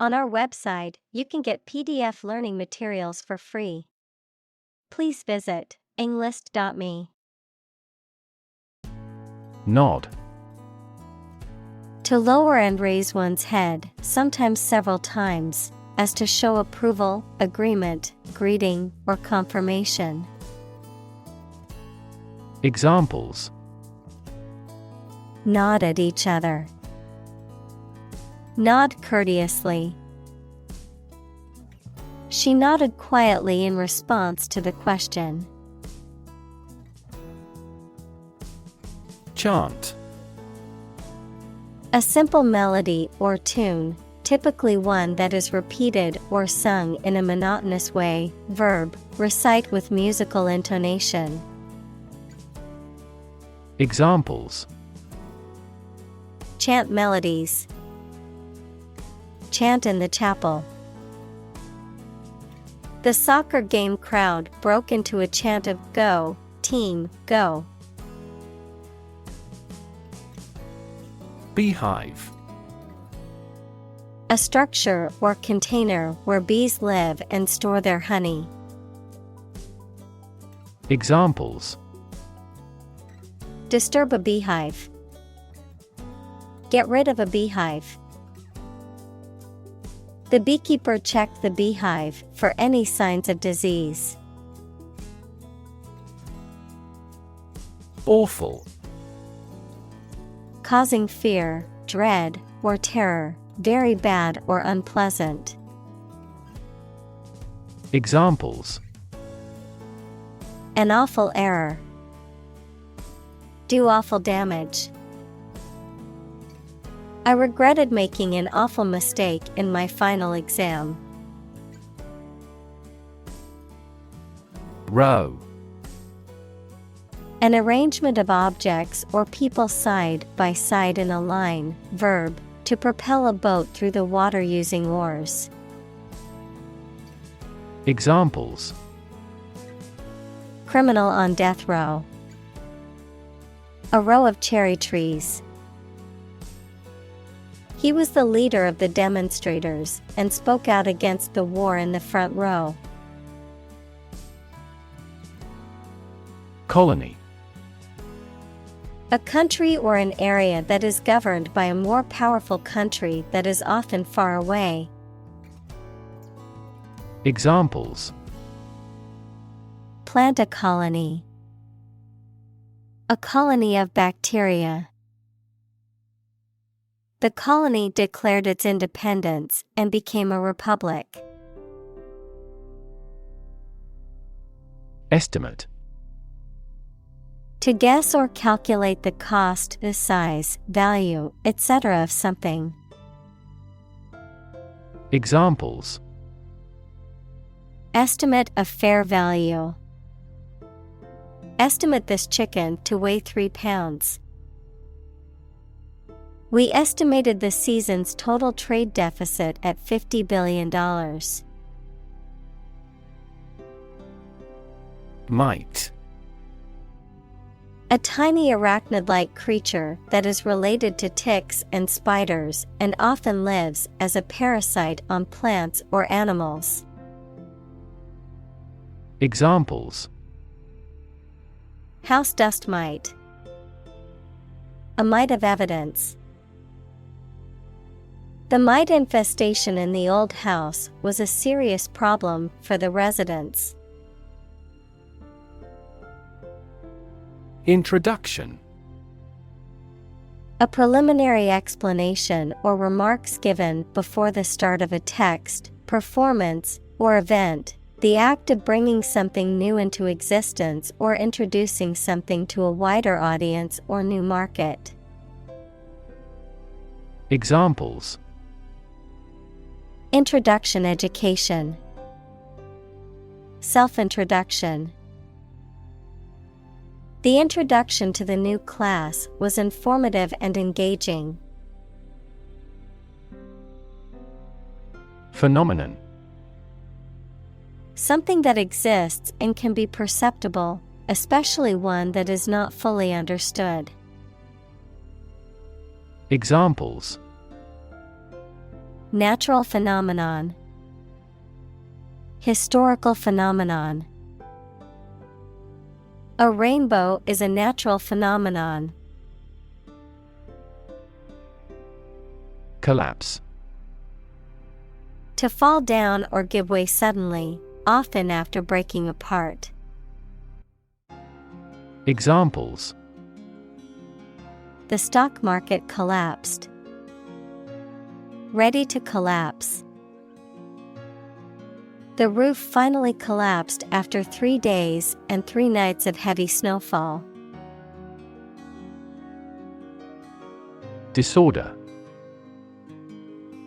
On our website, you can get PDF learning materials for free. Please visit englist.me. Nod. To lower and raise one's head, sometimes several times, as to show approval, agreement, greeting, or confirmation. Examples: Nod at each other. Nod courteously. She nodded quietly in response to the question. Chant. A simple melody or tune, typically one that is repeated or sung in a monotonous way. Verb, recite with musical intonation. Examples: Chant melodies. Chant in the chapel. The soccer game crowd broke into a chant of "Go, team, go." Beehive. A structure or container where bees live and store their honey. Examples: Disturb a beehive. Get rid of a beehive. The beekeeper checked the beehive for any signs of disease. Awful. Causing fear, dread, or terror, very bad or unpleasant. Examples: An awful error. Do awful damage. I regretted making an awful mistake in my final exam. Row. An arrangement of objects or people side by side in a line. Verb, to propel a boat through the water using oars. Examples: Criminal on death row. A row of cherry trees. He was the leader of the demonstrators and spoke out against the war in the front row. Colony. A country or an area that is governed by a more powerful country that is often far away. Examples: Plant a colony. A colony of bacteria. The colony declared its independence and became a republic. Estimate. To guess or calculate the cost, the size, value, etc. of something. Examples: Estimate of fair value. Estimate this chicken to weigh 3 pounds. We estimated the season's total trade deficit at $50 billion. Mite. A tiny arachnid-like creature that is related to ticks and spiders and often lives as a parasite on plants or animals. Examples: House dust mite. A mite of evidence. The mite infestation in the old house was a serious problem for the residents. Introduction. A preliminary explanation or remarks given before the start of a text, performance, or event, the act of bringing something new into existence or introducing something to a wider audience or new market. Examples: Introduction education. Self-introduction. The introduction to the new class was informative and engaging. Phenomenon. Something that exists and can be perceptible, especially one that is not fully understood. Examples: Natural phenomenon. Historical phenomenon. A rainbow is a natural phenomenon. Collapse. To fall down or give way suddenly, often after breaking apart. Examples: The stock market collapsed. Ready to collapse. The roof finally collapsed after 3 days and 3 nights of heavy snowfall. Disorder.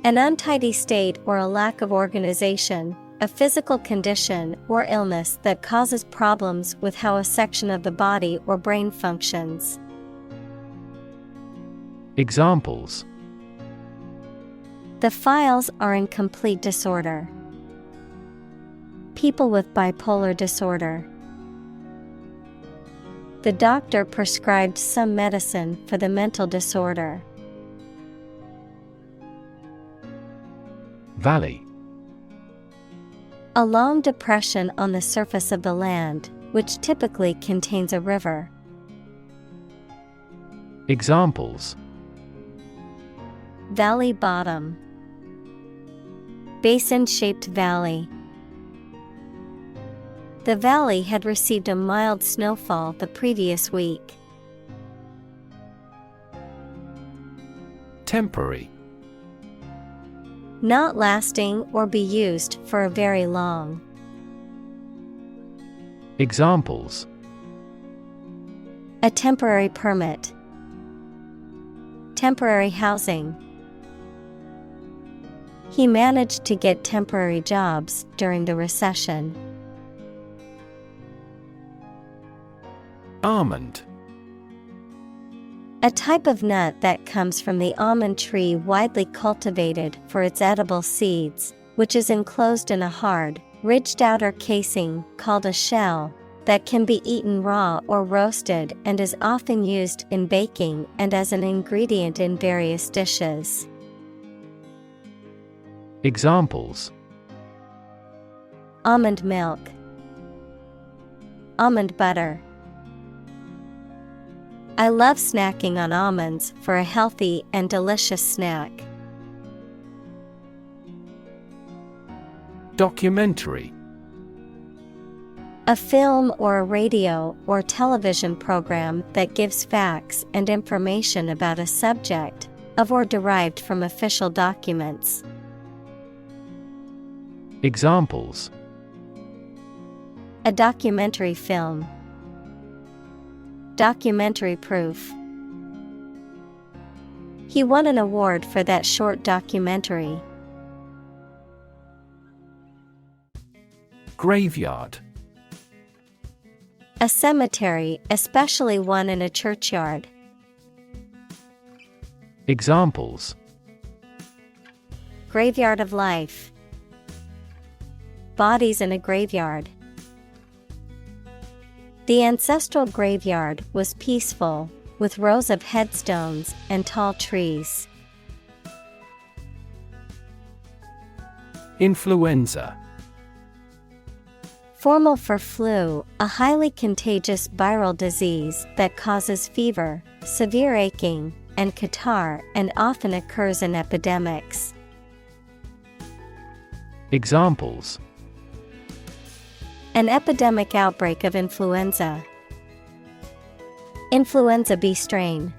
An untidy state or a lack of organization, a physical condition or illness that causes problems with how a section of the body or brain functions. Examples: The files are in complete disorder. People with bipolar disorder. The doctor prescribed some medicine for the mental disorder. Valley. A long depression on the surface of the land, which typically contains a river. Examples: Valley bottom. Basin-shaped valley. The valley had received a mild snowfall the previous week. Temporary. Not lasting or be used for a very long. Examples: A temporary permit. Temporary housing. He managed to get temporary jobs during the recession. Almond. A type of nut that comes from the almond tree, widely cultivated for its edible seeds, which is enclosed in a hard, ridged outer casing called a shell that can be eaten raw or roasted and is often used in baking and as an ingredient in various dishes. Examples: Almond milk. Almond butter. I love snacking on almonds for a healthy and delicious snack. Documentary. A film or a radio or television program that gives facts and information about a subject, of or derived from official documents. Examples: A documentary film. Documentary proof. He won an award for that short documentary. Graveyard. A cemetery, especially one in a churchyard. Examples: Graveyard of life. Bodies in a graveyard. The ancestral graveyard was peaceful, with rows of headstones and tall trees. Influenza. Formal for flu, a highly contagious viral disease that causes fever, severe aching, and catarrh and often occurs in epidemics. Examples: An epidemic outbreak of influenza. Influenza B strain.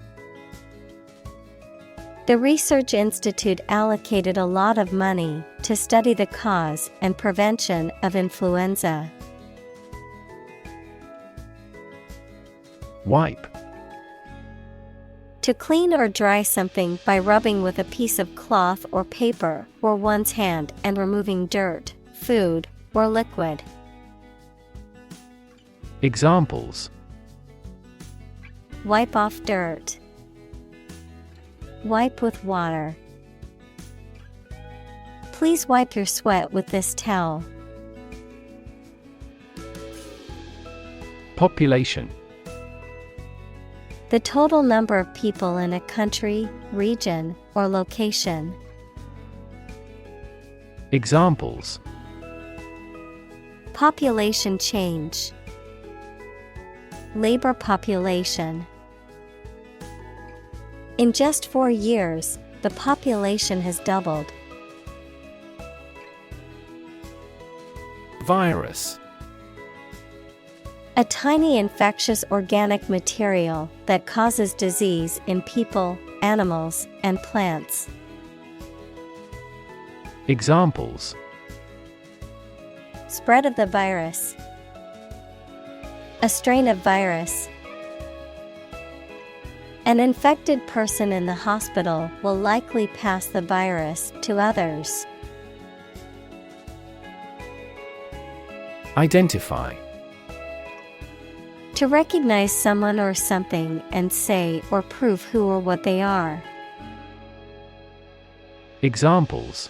The research institute allocated a lot of money to study the cause and prevention of influenza. Wipe. To clean or dry something by rubbing with a piece of cloth or paper or one's hand and removing dirt, food, or liquid. Examples: Wipe off dirt. Wipe with water. Please wipe your sweat with this towel. Population. The total number of people in a country, region, or location. Examples: population change, labor population. In just 4 years, the population has doubled. Virus. A tiny infectious organic material that causes disease in people, animals, and plants. Examples: spread of the virus, a strain of virus. An infected person in the hospital will likely pass the virus to others. Identify. To recognize someone or something and say or prove who or what they are. Examples: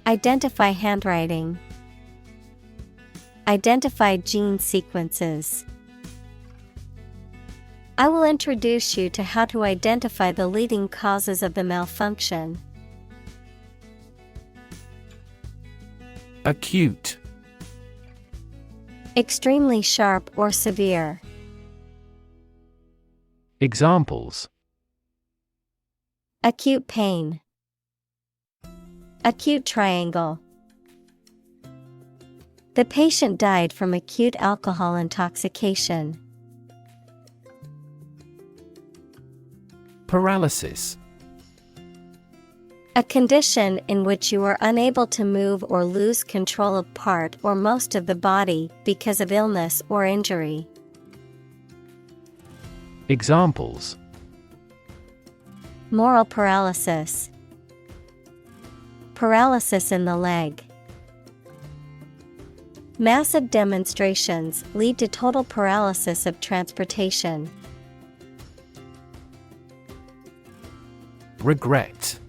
identify handwriting, identify gene sequences. I will introduce you to how to identify the leading causes of the malfunction. Acute. Extremely sharp or severe. Examples: acute pain, acute triangle. The patient died from acute alcohol intoxication. Paralysis. A condition in which you are unable to move or lose control of part or most of the body because of illness or injury. Examples: moral paralysis, paralysis in the leg. Massive demonstrations lead to total paralysis of transportation. Regret.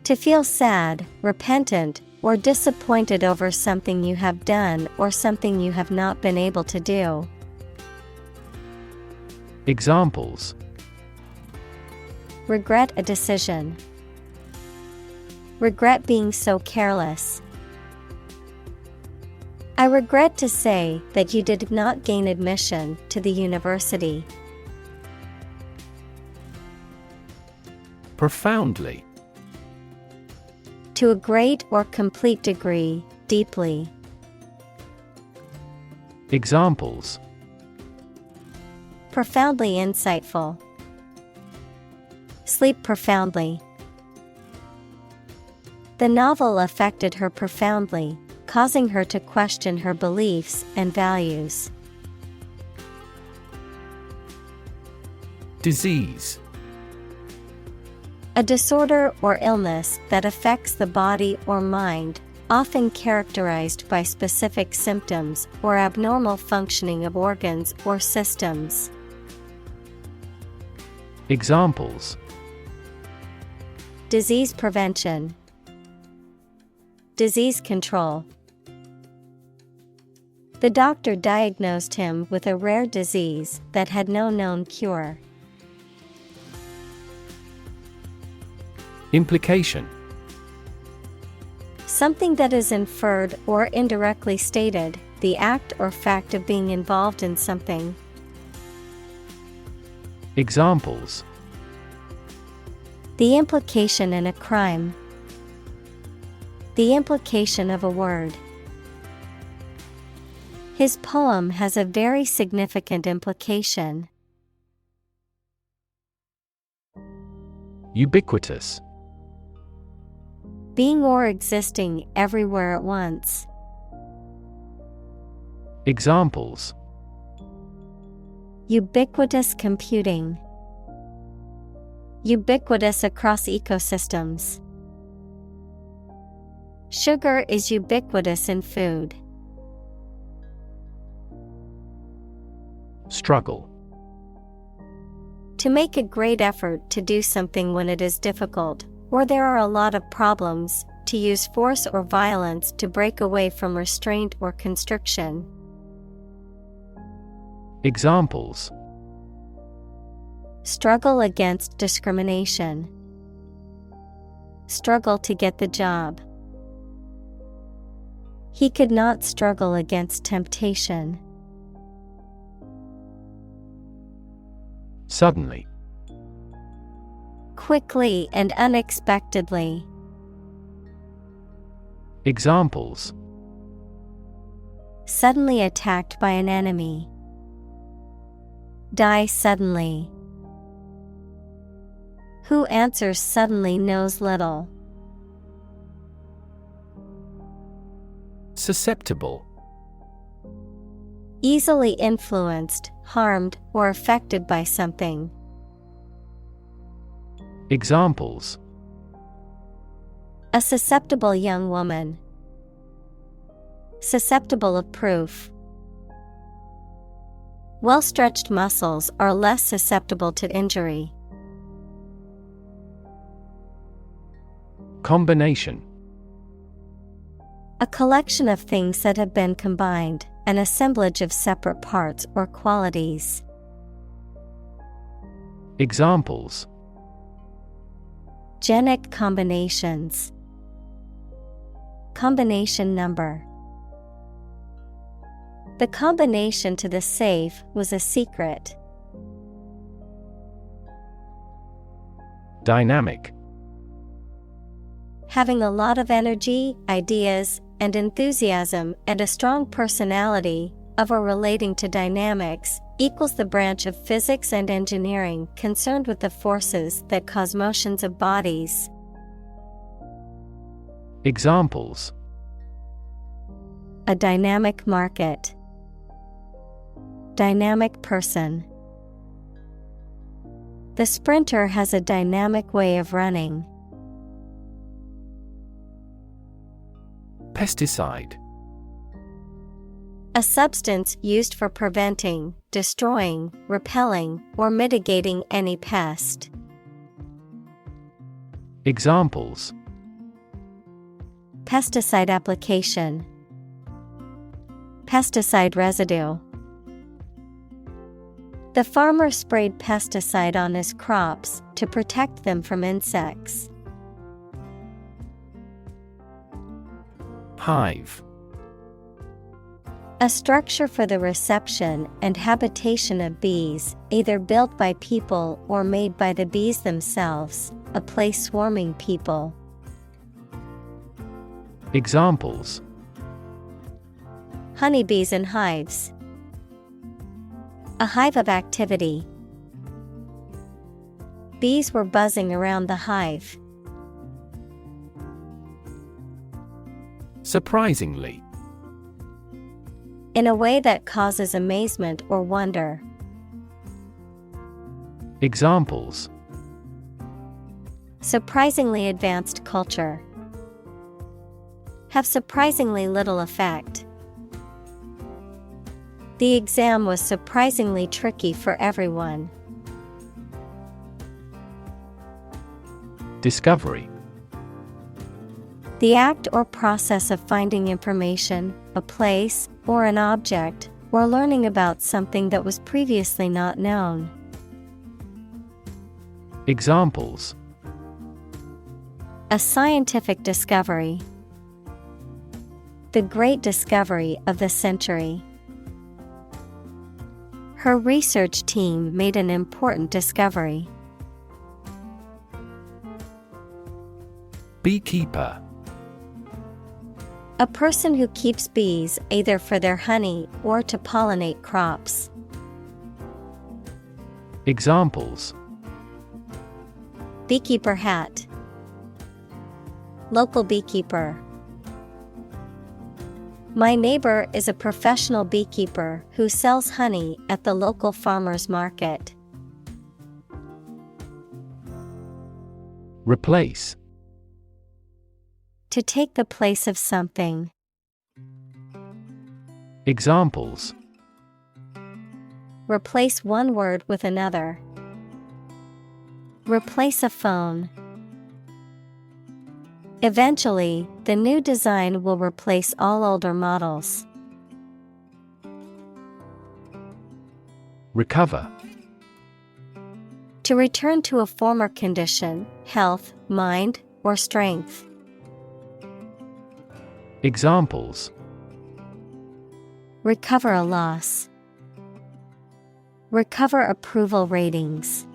To feel sad, repentant, or disappointed over something you have done or something you have not been able to do. Examples: regret a decision, regret being so careless. I regret to say that you did not gain admission to the university. Profoundly. To a great or complete degree, deeply. Examples: profoundly insightful, sleep profoundly. The novel affected her profoundly, causing her to question her beliefs and values. Disease. A disorder or illness that affects the body or mind, often characterized by specific symptoms or abnormal functioning of organs or systems. Examples: disease prevention, disease control. The doctor diagnosed him with a rare disease that had no known cure. Implication. Something that is inferred or indirectly stated, the act or fact of being involved in something. Examples: the implication in a crime, the implication of a word. His poem has a very significant implication. Ubiquitous. Being or existing everywhere at once. Examples: ubiquitous computing, ubiquitous across ecosystems. Sugar is ubiquitous in food. Struggle. To make a great effort to do something when it is difficult, or there are a lot of problems, to use force or violence to break away from restraint or constriction. Examples: struggle against discrimination, struggle to get the job. He could not struggle against temptation. Suddenly. Quickly and unexpectedly. Examples: Suddenly attacked by an enemy. Die suddenly. Who answers suddenly knows little. Susceptible. Easily influenced, harmed, or affected by something. Examples: A susceptible young woman. Susceptible of proof. Well-stretched muscles are less susceptible to injury. Combination. A collection of things that have been combined, an assemblage of separate parts or qualities. Examples: Genic combinations. Combination number. The combination to the safe was a secret. Dynamic. Having a lot of energy, ideas, and enthusiasm and a strong personality, of or relating to dynamics, equals the branch of physics and engineering concerned with the forces that cause motions of bodies. Examples: A dynamic market. Dynamic person. The sprinter has a dynamic way of running. Pesticide. A substance used for preventing, destroying, repelling, or mitigating any pest. Examples: Pesticide application. Pesticide residue. The farmer sprayed pesticide on his crops to protect them from insects. Hive. A structure for the reception and habitation of bees, either built by people or made by the bees themselves, a place swarming people. Examples: Honeybees in hives. A hive of activity. Bees were buzzing around the hive. Surprisingly. In a way that causes amazement or wonder. Examples: Surprisingly advanced culture. Have surprisingly little effect. The exam was surprisingly tricky for everyone. Discovery. The act or process of finding information, a place, or an object, or learning about something that was previously not known. Examples: A scientific discovery. The great discovery of the century. Her research team made an important discovery. Beekeeper. A person who keeps bees either for their honey or to pollinate crops. Examples: Beekeeper hat. Local beekeeper. My neighbor is a professional beekeeper who sells honey at the local farmers market. Replace. To take the place of something. Examples: Replace one word with another. Replace a phone. Eventually, the new design will replace all older models. Recover. To return to a former condition, health, mind, or strength. Examples: Recover a loss. Recover approval ratings.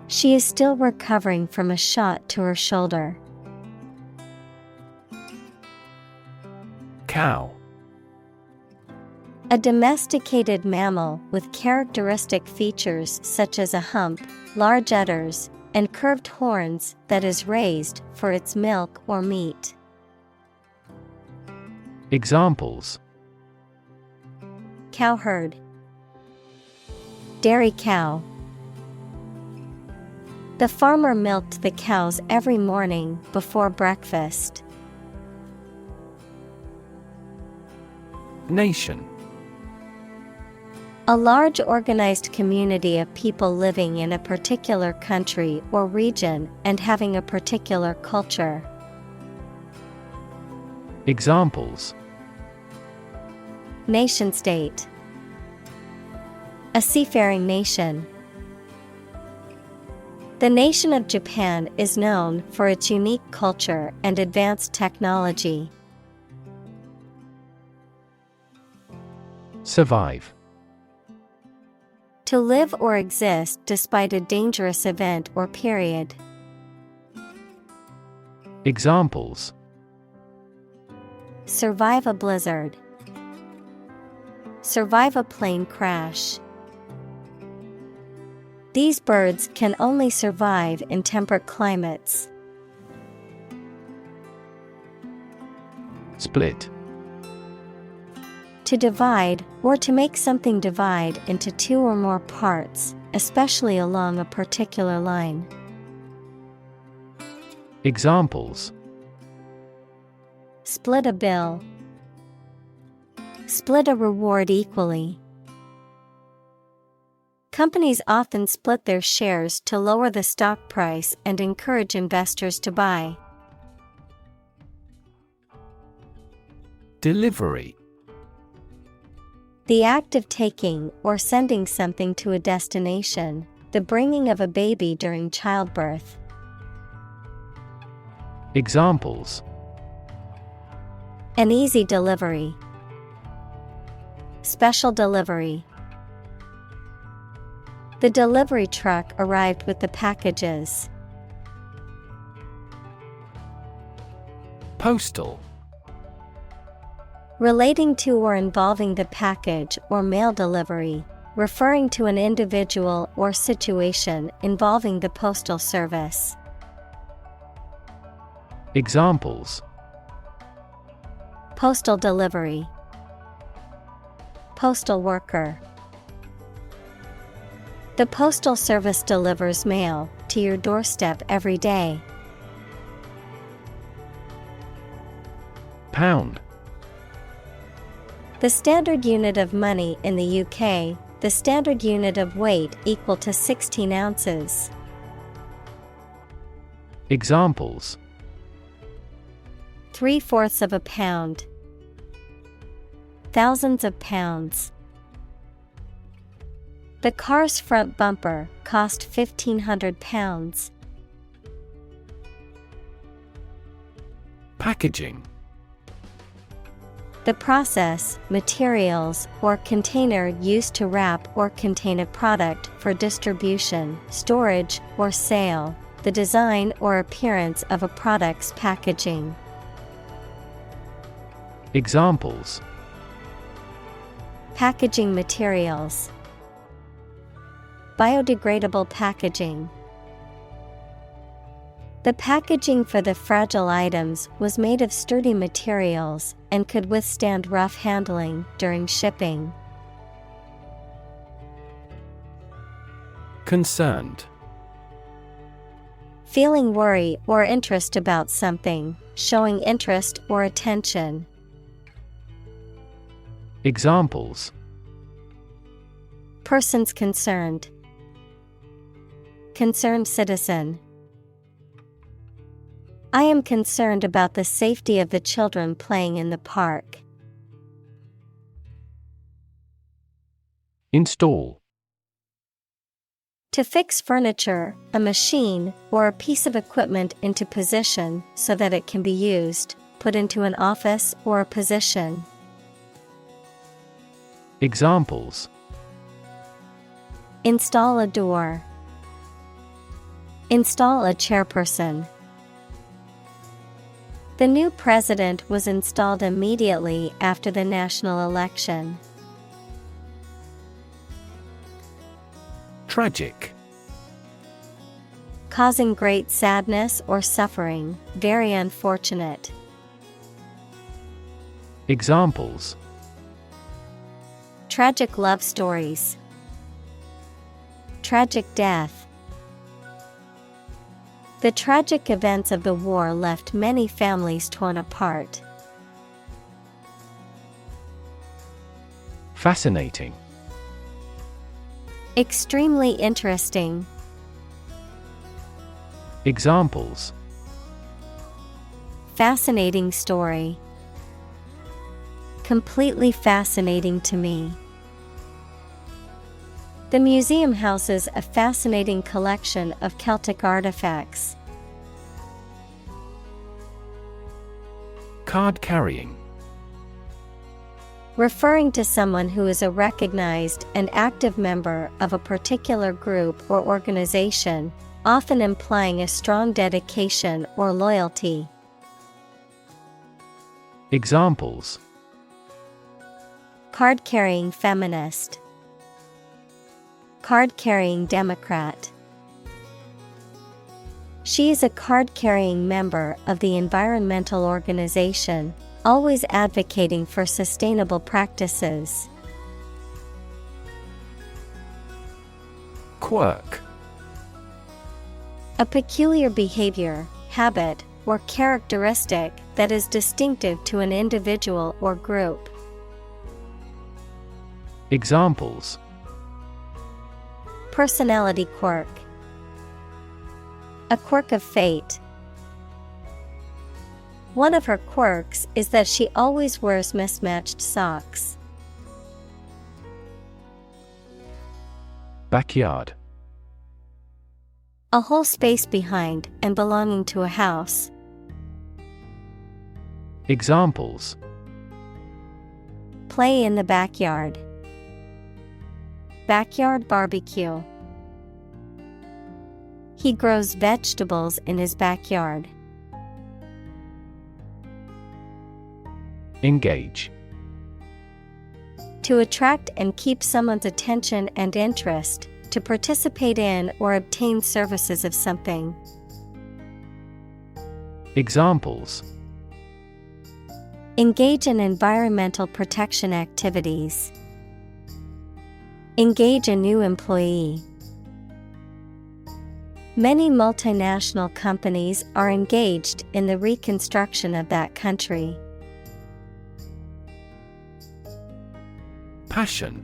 She is still recovering from a shot to her shoulder. Cow. A domesticated mammal with characteristic features such as a hump, large udders, and curved horns that is raised for its milk or meat. Examples: Cowherd. Dairy cow. The farmer milked the cows every morning before breakfast. Nation. A large organized community of people living in a particular country or region and having a particular culture. Examples: Nation-state. A seafaring nation. The nation of Japan is known for its unique culture and advanced technology. Survive. To live or exist despite a dangerous event or period. Examples: Survive a blizzard. Survive a plane crash. These birds can only survive in temperate climates. Split. To divide, or to make something divide into two or more parts, especially along a particular line. Examples: Split a bill. Split a reward equally. Companies often split their shares to lower the stock price and encourage investors to buy. Delivery. The act of taking or sending something to a destination, the bringing of a baby during childbirth. Examples: An easy delivery. Special delivery. The delivery truck arrived with the packages. Postal. Relating to or involving the package or mail delivery, referring to an individual or situation involving the postal service. Examples: Postal delivery. Postal worker. The postal service delivers mail to your doorstep every day. Pound. The standard unit of money in the UK, the standard unit of weight equal to 16 ounces. Examples: 3/4 of a pound. Thousands of pounds. The car's front bumper cost £1,500. Packaging. The process, materials, or container used to wrap or contain a product for distribution, storage, or sale. The design or appearance of a product's packaging. Examples: Packaging materials. Biodegradable packaging. The packaging for the fragile items was made of sturdy materials and could withstand rough handling during shipping. Concerned. Feeling worry or interest about something, showing interest or attention. Examples: Persons concerned. Concerned citizen. I am concerned about the safety of the children playing in the park. Install. To fix furniture, a machine, or a piece of equipment into position so that it can be used, put into an office or a position. Examples: Install a door. Install a chairperson. The new president was installed immediately after the national election. Tragic. Causing great sadness or suffering, very unfortunate. Examples: Tragic love stories. Tragic death. The tragic events of the war left many families torn apart. Fascinating. Extremely interesting. Examples: Fascinating story. Completely fascinating to me. The museum houses a fascinating collection of Celtic artifacts. Card carrying. Referring to someone who is a recognized and active member of a particular group or organization, often implying a strong dedication or loyalty. Examples: Card-carrying feminist. Card-carrying Democrat. She is a card-carrying member of the environmental organization, always advocating for sustainable practices. Quirk. A peculiar behavior, habit, or characteristic that is distinctive to an individual or group. Examples: Personality quirk. A quirk of fate. One of her quirks is that she always wears mismatched socks. Backyard. A whole space behind and belonging to a house. Examples: Play in the backyard. Backyard barbecue. He grows vegetables in his backyard. Engage. To attract and keep someone's attention and interest, to participate in or obtain services of something. Examples: Engage in environmental protection activities. Engage a new employee. Many multinational companies are engaged in the reconstruction of that country. Passion.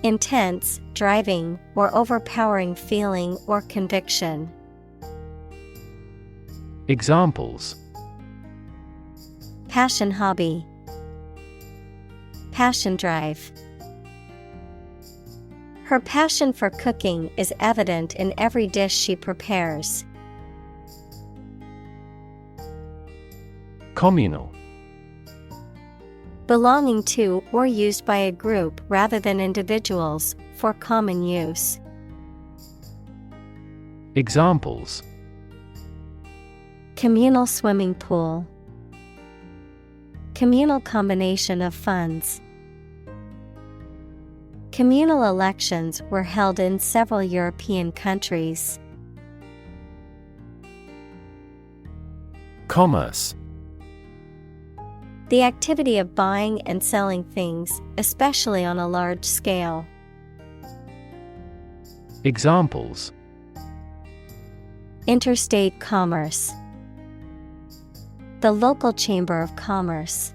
Intense, driving, or overpowering feeling or conviction. Examples: Passion hobby. Passion drive. Her passion for cooking is evident in every dish she prepares. Communal. Belonging to or used by a group rather than individuals, for common use. Examples: Communal swimming pool. Communal combination of funds. Communal elections were held in several European countries. Commerce. The activity of buying and selling things, especially on a large scale. Examples: Interstate commerce. The local chamber of commerce.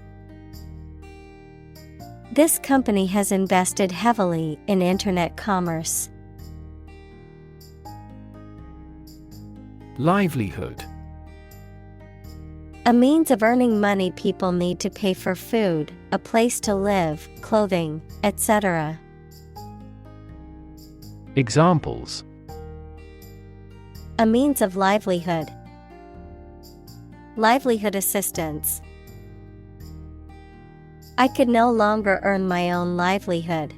This company has invested heavily in internet commerce. Livelihood. A means of earning money people need to pay for food, a place to live, clothing, etc. Examples: a means of livelihood, livelihood assistance. I could no longer earn my own livelihood.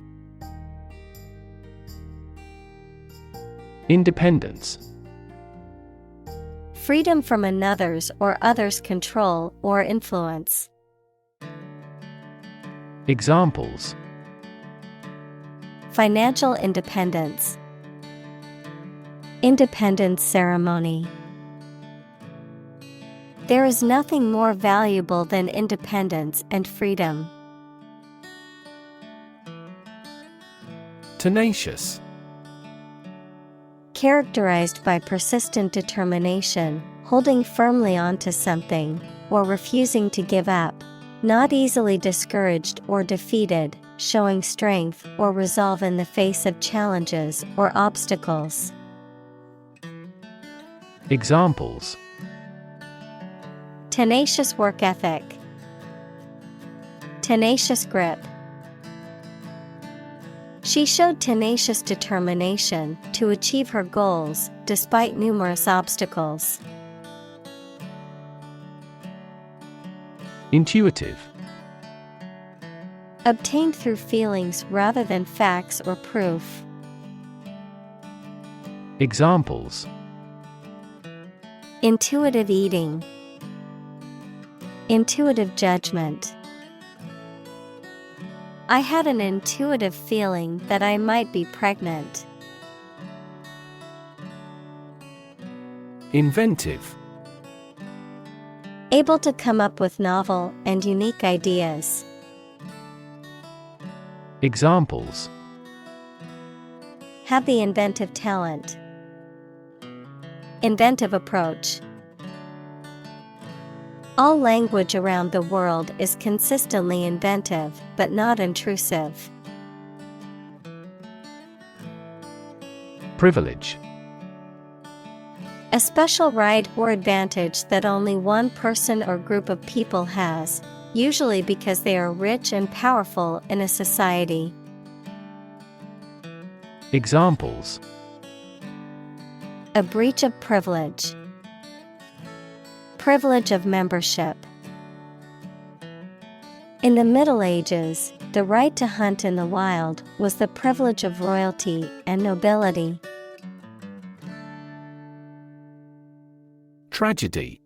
Independence: freedom from another's or others' control or influence. Examples: financial independence, independence ceremony. There is nothing more valuable than independence and freedom. Tenacious: characterized by persistent determination, holding firmly onto something, or refusing to give up. Not easily discouraged or defeated, showing strength or resolve in the face of challenges or obstacles. Examples: tenacious work ethic, tenacious grip. She showed tenacious determination to achieve her goals despite numerous obstacles. Intuitive: obtained through feelings rather than facts or proof. Examples: intuitive eating, intuitive judgment. I had an intuitive feeling that I might be pregnant. Inventive: able to come up with novel and unique ideas. Examples: have the inventive talent, inventive approach. All language around the world is consistently inventive, but not intrusive. Privilege: a special right or advantage that only one person or group of people has, usually because they are rich and powerful in a society. Examples: a breach of privilege, privilege of membership. In the Middle Ages, the right to hunt in the wild was the privilege of royalty and nobility. Tragedy: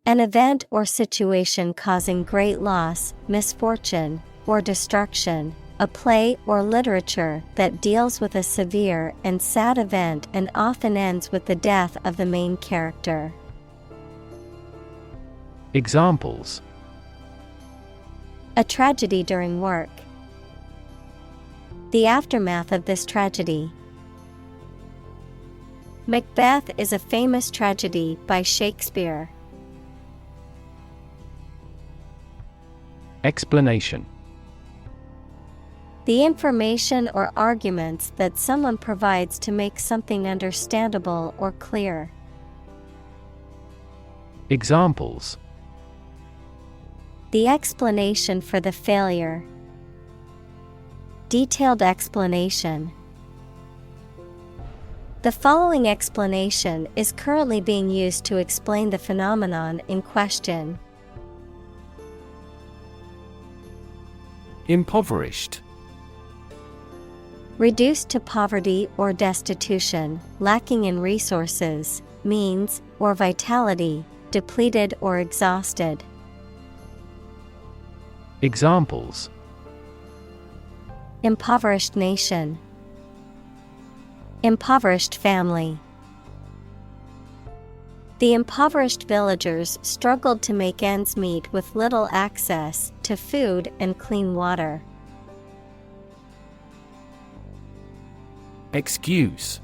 an event or situation causing great loss, misfortune, or destruction. A play or literature that deals with a severe and sad event and often ends with the death of the main character. Examples: a tragedy during work, the aftermath of this tragedy. Macbeth is a famous tragedy by Shakespeare. Explanation: the information or arguments that someone provides to make something understandable or clear. Examples: the explanation for the failure, detailed explanation. The following explanation is currently being used to explain the phenomenon in question. Impoverished: reduced to poverty or destitution, lacking in resources, means, or vitality, depleted or exhausted. Examples: impoverished nation, impoverished family. The impoverished villagers struggled to make ends meet with little access to food and clean water. Excuse: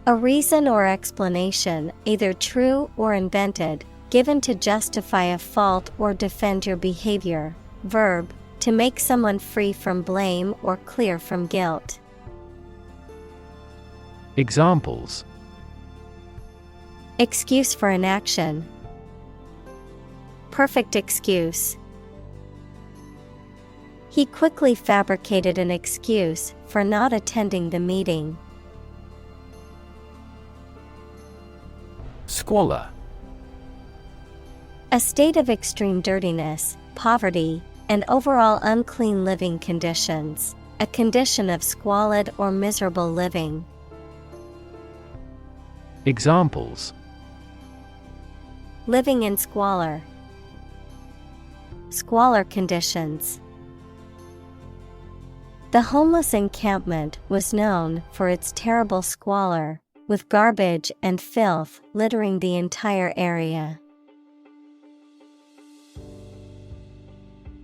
a reason or explanation, either true or invented, given to justify a fault or defend your behavior. Verb, to make someone free from blame or clear from guilt. Examples: excuse for inaction, perfect excuse. He quickly fabricated an excuse for not attending the meeting. Squalor. A state of extreme dirtiness, poverty, and overall unclean living conditions. A condition of squalid or miserable living. Examples: Living in squalor. Squalor conditions. The homeless encampment was known for its terrible squalor, with garbage and filth littering the entire area.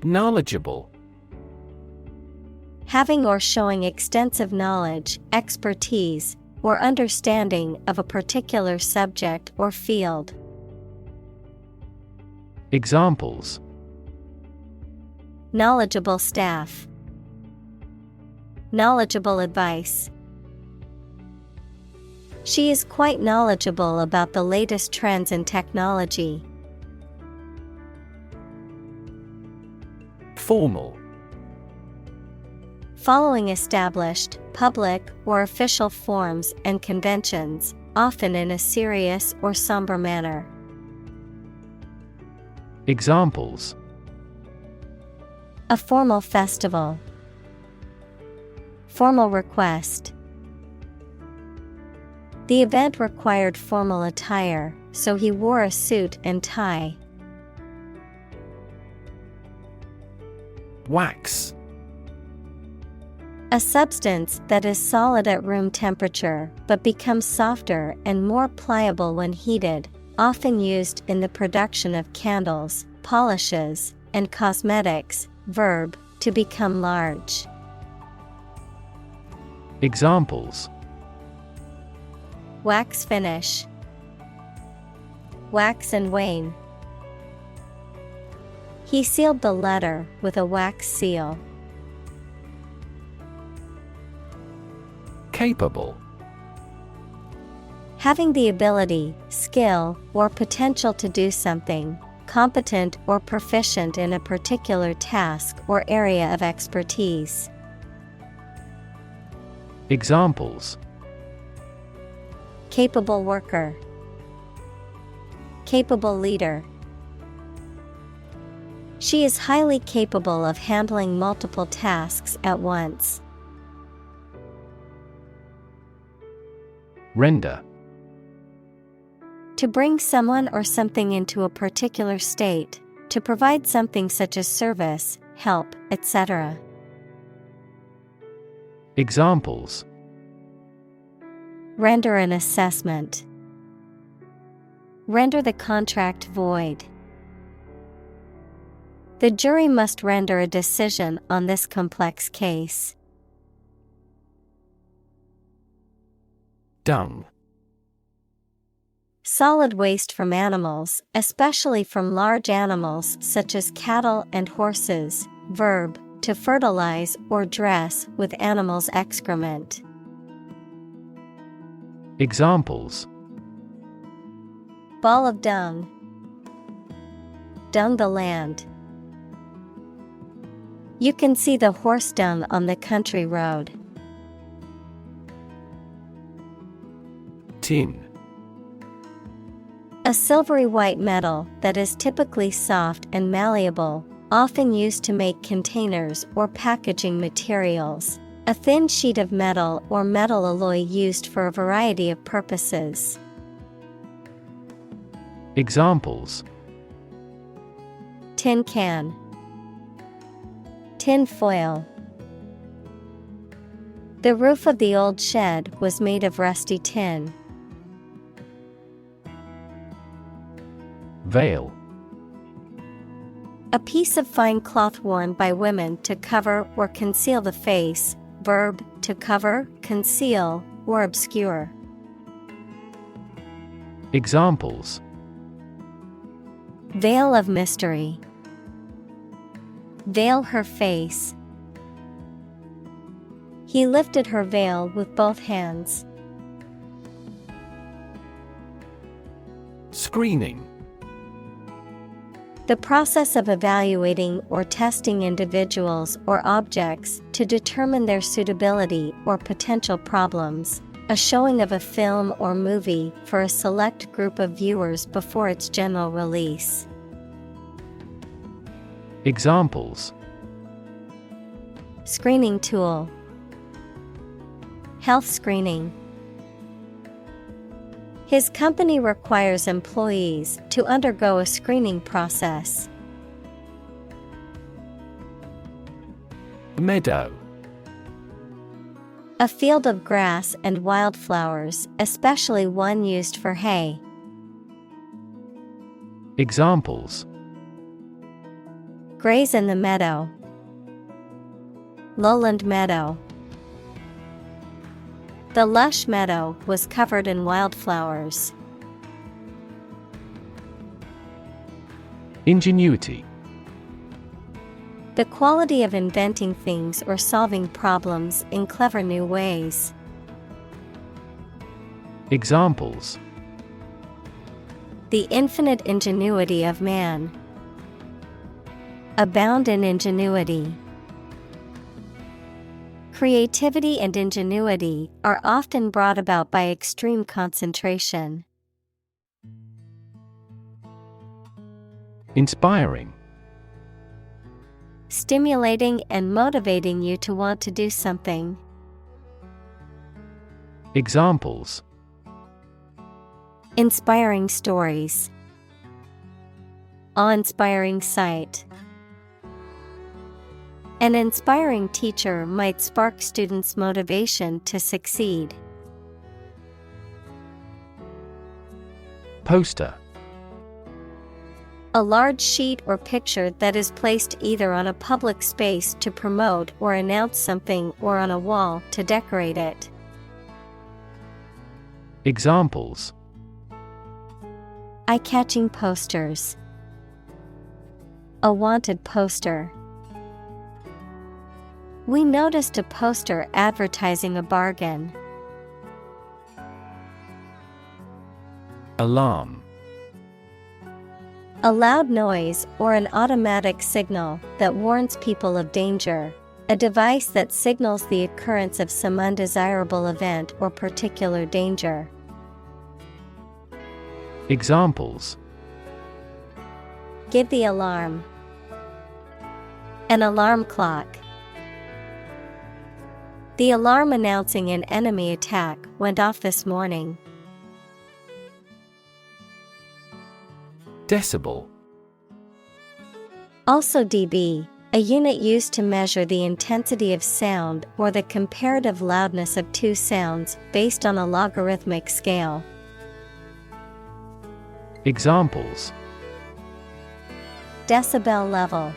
Knowledgeable. Having or showing extensive knowledge, expertise, or understanding of a particular subject or field. Examples: Knowledgeable staff. Knowledgeable advice. She is quite knowledgeable about the latest trends in technology. Formal. Following established, public, or official forms and conventions, often in a serious or somber manner. Examples: A formal festival. Formal request. The event required formal attire, so he wore a suit and tie. Wax. A substance that is solid at room temperature but becomes softer and more pliable when heated, often used in the production of candles, polishes, and cosmetics. Verb, to become large. Examples: Wax finish. Wax and wane. He sealed the letter with a wax seal. Capable. Having the ability, skill, or potential to do something, competent or proficient in a particular task or area of expertise. Examples: Capable worker. Capable leader. She is highly capable of handling multiple tasks at once. Render. To bring someone or something into a particular state, to provide something such as service, help, etc. Examples: Render an assessment. Render the contract void. The jury must render a decision on this complex case. Dung. Solid waste from animals, especially from large animals such as cattle and horses. Verb, to fertilize or dress with animals' excrement. Examples: Ball of dung. Dung the land. You can see the horse dung on the country road. Tin. A silvery white metal that is typically soft and malleable, often used to make containers or packaging materials. A thin sheet of metal or metal alloy used for a variety of purposes. Examples: Tin can. Tin foil. The roof of the old shed was made of rusty tin. Veil. A piece of fine cloth worn by women to cover or conceal the face. Verb, to cover, conceal, or obscure. Examples: Veil of mystery. Veil her face. He lifted her veil with both hands. Screening. The process of evaluating or testing individuals or objects to determine their suitability or potential problems. A showing of a film or movie for a select group of viewers before its general release. Examples: Screening tool. Health screening. His company requires employees to undergo a screening process. Meadow. A field of grass and wildflowers, especially one used for hay. Examples: Graze in the meadow. Lowland meadow. The lush meadow was covered in wildflowers. Ingenuity. The quality of inventing things or solving problems in clever new ways. Examples: The infinite ingenuity of man. Abound in ingenuity. Creativity and ingenuity are often brought about by extreme concentration. Inspiring. Stimulating and motivating you to want to do something. Examples: Inspiring stories. Awe-inspiring sight. An inspiring teacher might spark students' motivation to succeed. Poster. A large sheet or picture that is placed either on a public space to promote or announce something or on a wall to decorate it. Examples: Eye-catching posters. A wanted poster. We noticed a poster advertising a bargain. Alarm. A loud noise or an automatic signal that warns people of danger. A device that signals the occurrence of some undesirable event or particular danger. Examples: Give the alarm. An alarm clock. The alarm announcing an enemy attack went off this morning. Decibel. Also dB, a unit used to measure the intensity of sound or the comparative loudness of two sounds based on a logarithmic scale. Examples: Decibel level.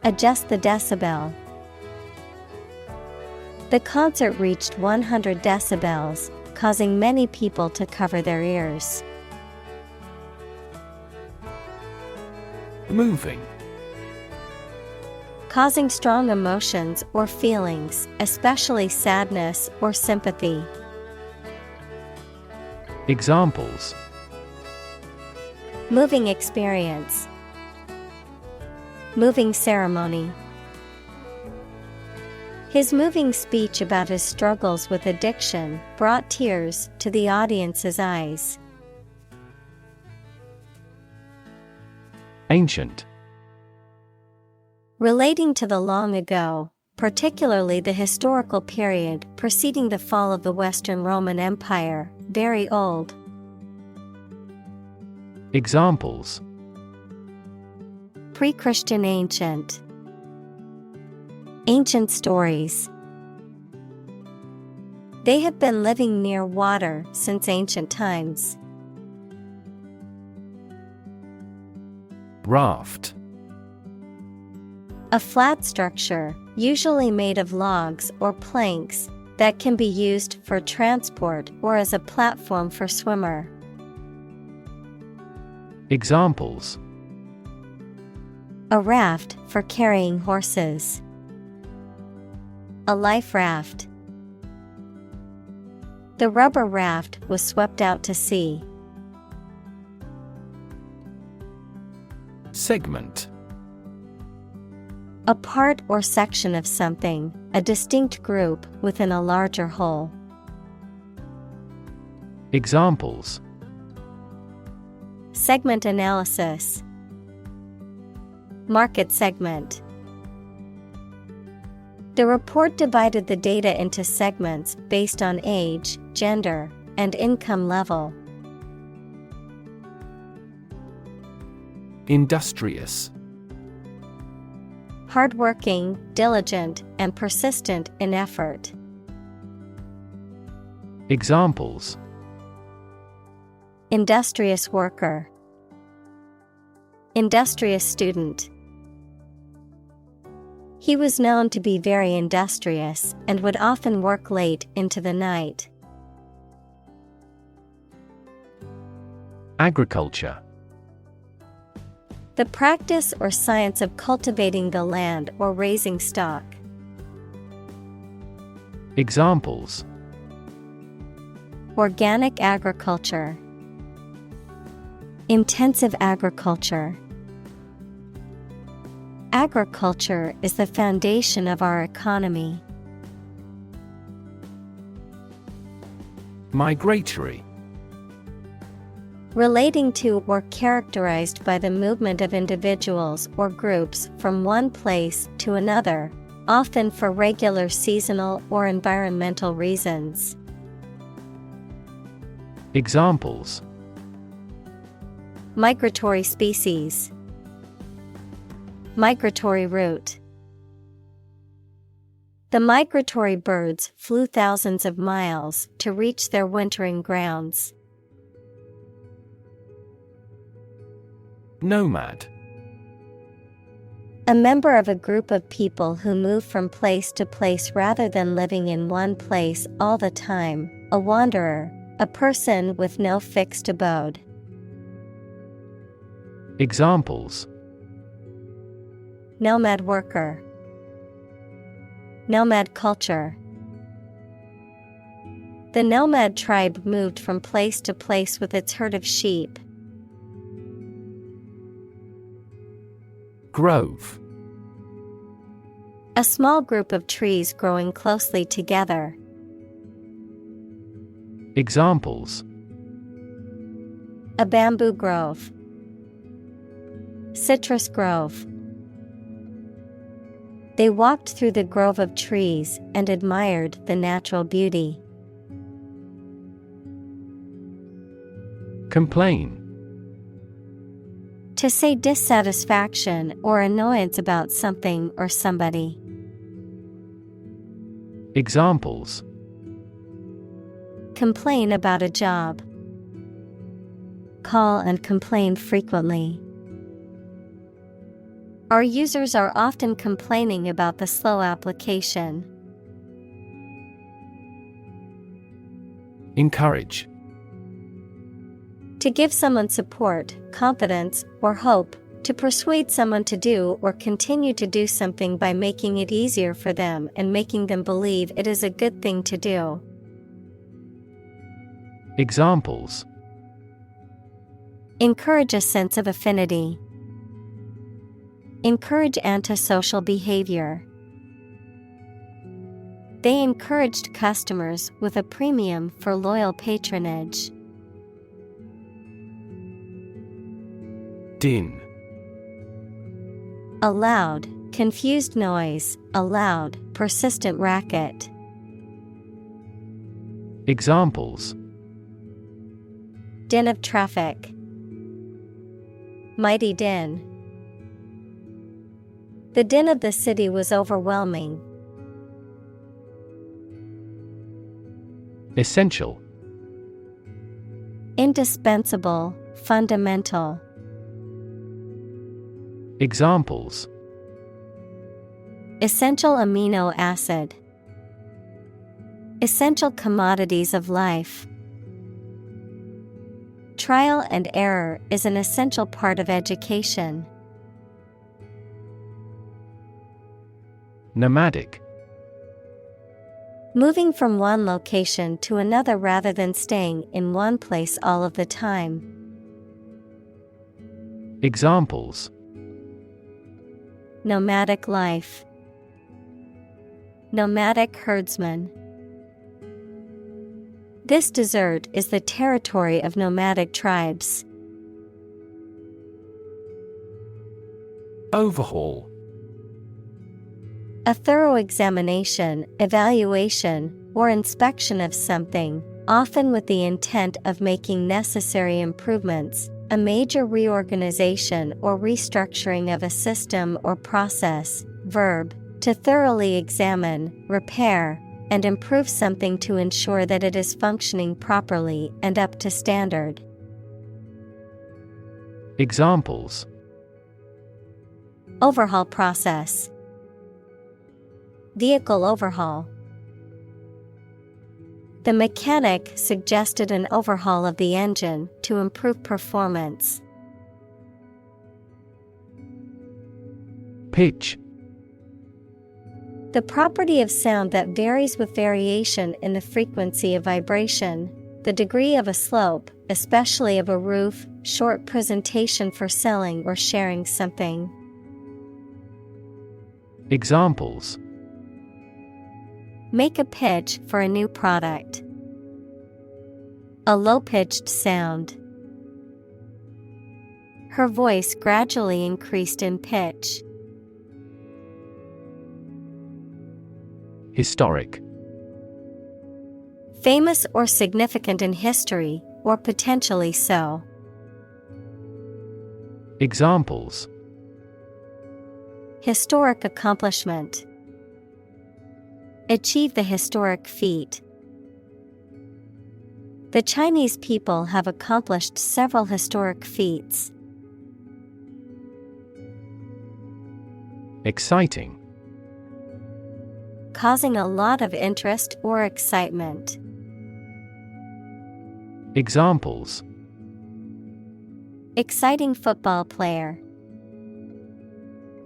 Adjust the decibel. The concert reached 100 decibels, causing many people to cover their ears. Moving. Causing strong emotions or feelings, especially sadness or sympathy. Examples: Moving experience. Moving ceremony. His moving speech about his struggles with addiction brought tears to the audience's eyes. Ancient. Relating to the long ago, particularly the historical period preceding the fall of the Western Roman Empire, very old. Examples: Pre-Christian ancient. Ancient stories. They have been living near water since ancient times. Raft. A flat structure, usually made of logs or planks, that can be used for transport or as a platform for swimmer. Examples: A raft for carrying horses. A life raft. The rubber raft was swept out to sea. Segment. A part or section of something, a distinct group within a larger whole. Examples: Segment analysis. Market segment. The report divided the data into segments based on age, gender, and income level. Industrious. Hardworking, diligent, and persistent in effort. Examples: Industrious worker. Industrious student. He was known to be very industrious and would often work late into the night. Agriculture. The practice or science of cultivating the land or raising stock. Examples: Organic agriculture. Intensive agriculture. Agriculture is the foundation of our economy. Migratory. Relating to or characterized by the movement of individuals or groups from one place to another, often for regular seasonal or environmental reasons. Examples: Migratory species. Migratory route. The migratory birds flew thousands of miles to reach their wintering grounds. Nomad. A member of a group of people who move from place to place rather than living in one place all the time, a wanderer, a person with no fixed abode. Examples: Nomad worker. Nomad culture. The nomad tribe moved from place to place with its herd of sheep. Grove. A small group of trees growing closely together. Examples: A bamboo grove. Citrus grove. They walked through the grove of trees and admired the natural beauty. Complain. To say dissatisfaction or annoyance about something or somebody. Examples: Complain about a job. Call and complain frequently. Our users are often complaining about the slow application. Encourage. To give someone support, confidence, or hope, to persuade someone to do or continue to do something by making it easier for them and making them believe it is a good thing to do. Examples: Encourage a sense of affinity. Encourage antisocial behavior. They encouraged customers with a premium for loyal patronage. Din. A loud, confused noise, a loud, persistent racket. Examples: Din of traffic. Mighty din. The din of the city was overwhelming. Essential. Indispensable, fundamental. Examples: Essential amino acid. Essential commodities of life. Trial and error is an essential part of education. Nomadic. Moving from one location to another rather than staying in one place all of the time. Examples: nomadic life. Nomadic herdsman. This desert is the territory of nomadic tribes. Overhaul. A thorough examination, evaluation, or inspection of something, often with the intent of making necessary improvements, a major reorganization or restructuring of a system or process. Verb, to thoroughly examine, repair, and improve something to ensure that it is functioning properly and up to standard. Examples: Overhaul process. Vehicle overhaul. The mechanic suggested an overhaul of the engine to improve performance. Pitch. The property of sound that varies with variation in the frequency of vibration, the degree of a slope, especially of a roof, short presentation for selling or sharing something. Examples: Make a pitch for a new product. A low-pitched sound. Her voice gradually increased in pitch. Historic. Famous or significant in history, or potentially so. Examples: Historic accomplishment. Achieve the historic feat. The Chinese people have accomplished several historic feats. Exciting. Causing a lot of interest or excitement. Examples: Exciting football player.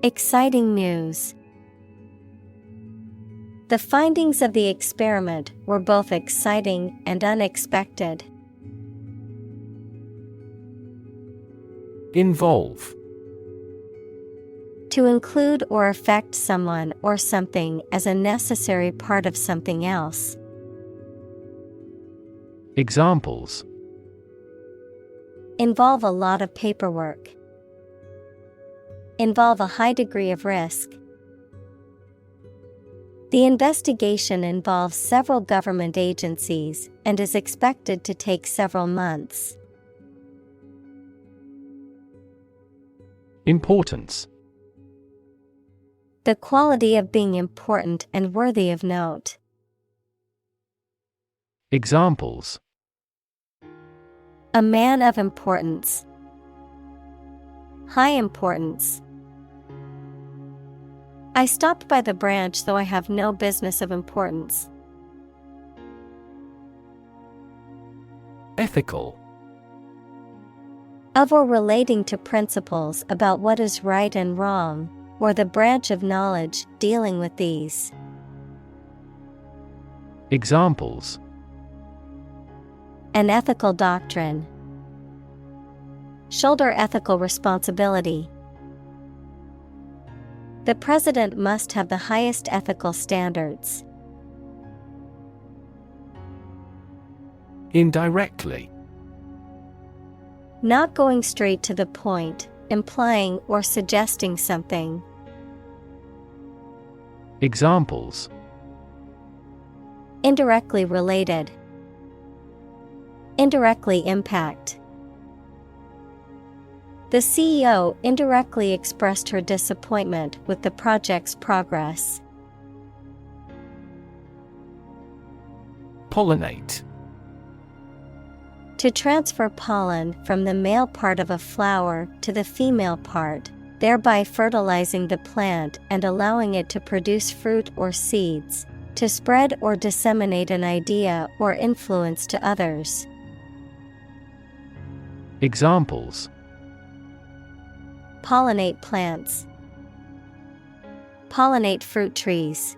Exciting news. The findings of the experiment were both exciting and unexpected. Involve. To include or affect someone or something as a necessary part of something else. Examples: Involve a lot of paperwork. Involve a high degree of risk. The investigation involves several government agencies and is expected to take several months. Importance. The quality of being important and worthy of note. Examples: A man of importance. High importance. I stopped by the branch though I have no business of importance. Ethical. Of or relating to principles about what is right and wrong, or the branch of knowledge dealing with these. Examples: An ethical doctrine. Shoulder ethical responsibility. The president must have the highest ethical standards. Indirectly. Not going straight to the point, implying or suggesting something. Examples: Indirectly related. Indirectly impact. The CEO indirectly expressed her disappointment with the project's progress. Pollinate. To transfer pollen from the male part of a flower to the female part, thereby fertilizing the plant and allowing it to produce fruit or seeds, to spread or disseminate an idea or influence to others. Examples: Pollinate plants. Pollinate fruit trees.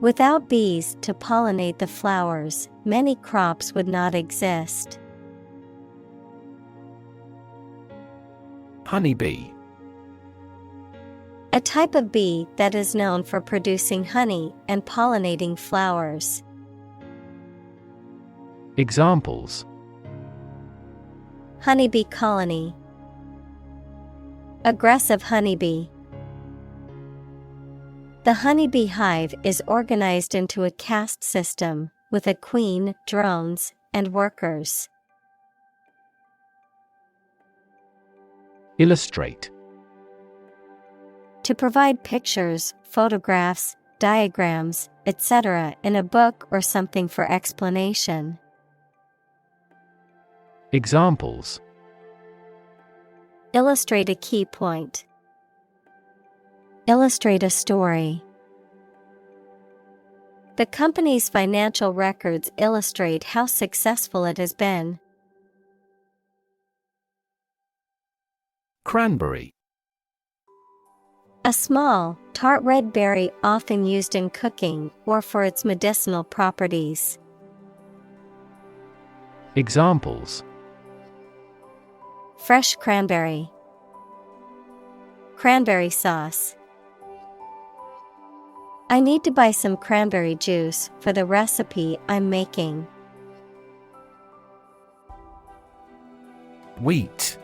Without bees to pollinate the flowers, many crops would not exist. Honeybee. A type of bee that is known for producing honey and pollinating flowers. Examples: Honeybee colony. Aggressive honeybee. The honeybee hive is organized into a caste system, with a queen, drones, and workers. Illustrate. To provide pictures, photographs, diagrams, etc. in a book or something for explanation. Examples: Illustrate a key point. Illustrate a story. The company's financial records illustrate how successful it has been. Cranberry. A small, tart red berry often used in cooking or for its medicinal properties. Examples: Fresh cranberry. Cranberry sauce. I need to buy some cranberry juice for the recipe I'm making. Wheat.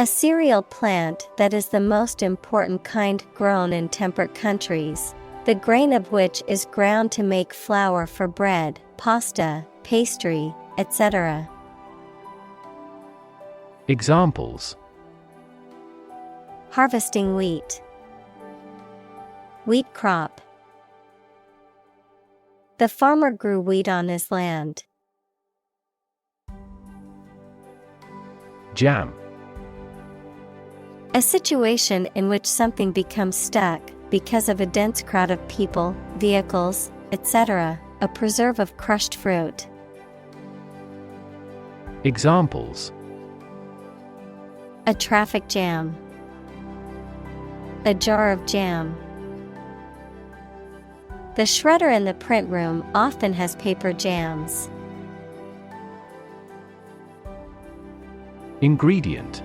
A cereal plant that is the most important kind grown in temperate countries, the grain of which is ground to make flour for bread, pasta, pastry, etc. Examples: Harvesting wheat. Wheat crop. The farmer grew wheat on his land. Jam. A situation in which something becomes stuck because of a dense crowd of people, vehicles, etc., a preserve of crushed fruit. Examples: A traffic jam. A jar of jam. The shredder in the print room often has paper jams. Ingredient.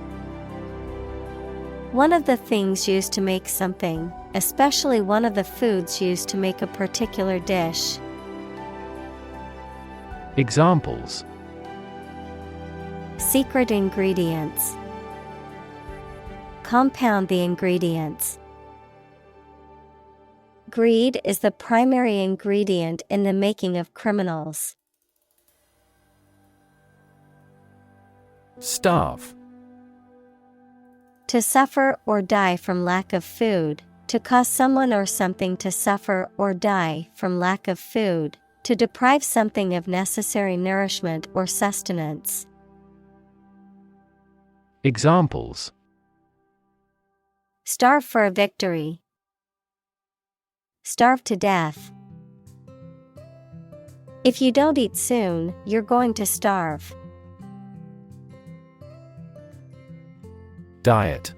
One of the things used to make something, especially one of the foods used to make a particular dish. Examples: Secret ingredients. Compound the ingredients. Greed is the primary ingredient in the making of criminals. Starve. To suffer or die from lack of food, to cause someone or something to suffer or die from lack of food, to deprive something of necessary nourishment or sustenance. Examples: Starve for a victory. Starve to death. If you don't eat soon, you're going to starve. Diet.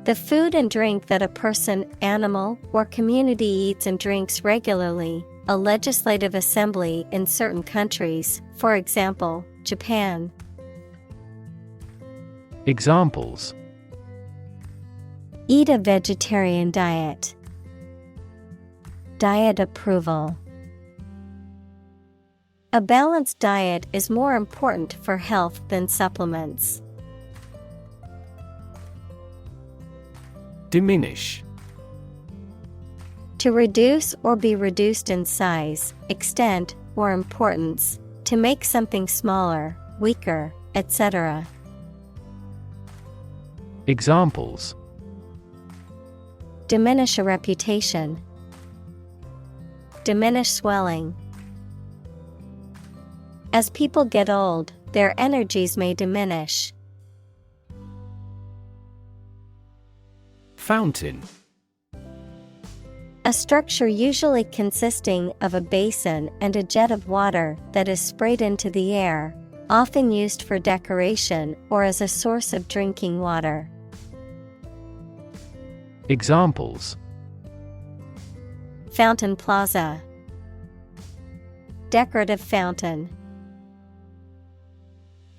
The food and drink that a person, animal, or community eats and drinks regularly, a legislative assembly in certain countries, for example, Japan. Examples: Eat a vegetarian diet. Diet approval. A balanced diet is more important for health than supplements. Diminish. To reduce or be reduced in size, extent, or importance, to make something smaller, weaker, etc. Examples: Diminish a reputation. Diminish swelling. As people get old, their energies may diminish. Fountain. A structure usually consisting of a basin and a jet of water that is sprayed into the air, often used for decoration or as a source of drinking water. Examples: Fountain plaza. Decorative fountain.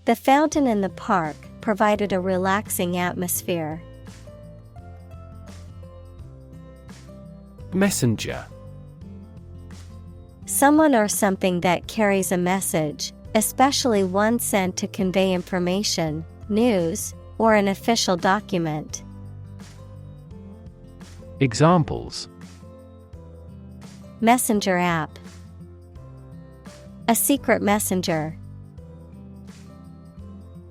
The fountain in the park provided a relaxing atmosphere. Messenger. Someone or something that carries a message, especially one sent to convey information, news, or an official document. Examples: Messenger app. A secret messenger.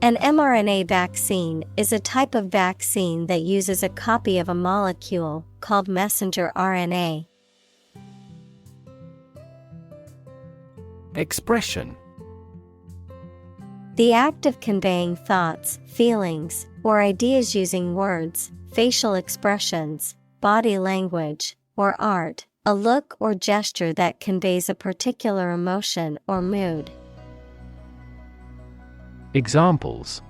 An mRNA vaccine is a type of vaccine that uses a copy of a molecule called messenger RNA. Expression. The act of conveying thoughts, feelings, or ideas using words, facial expressions, body language, or art, a look or gesture that conveys a particular emotion or mood. Examples: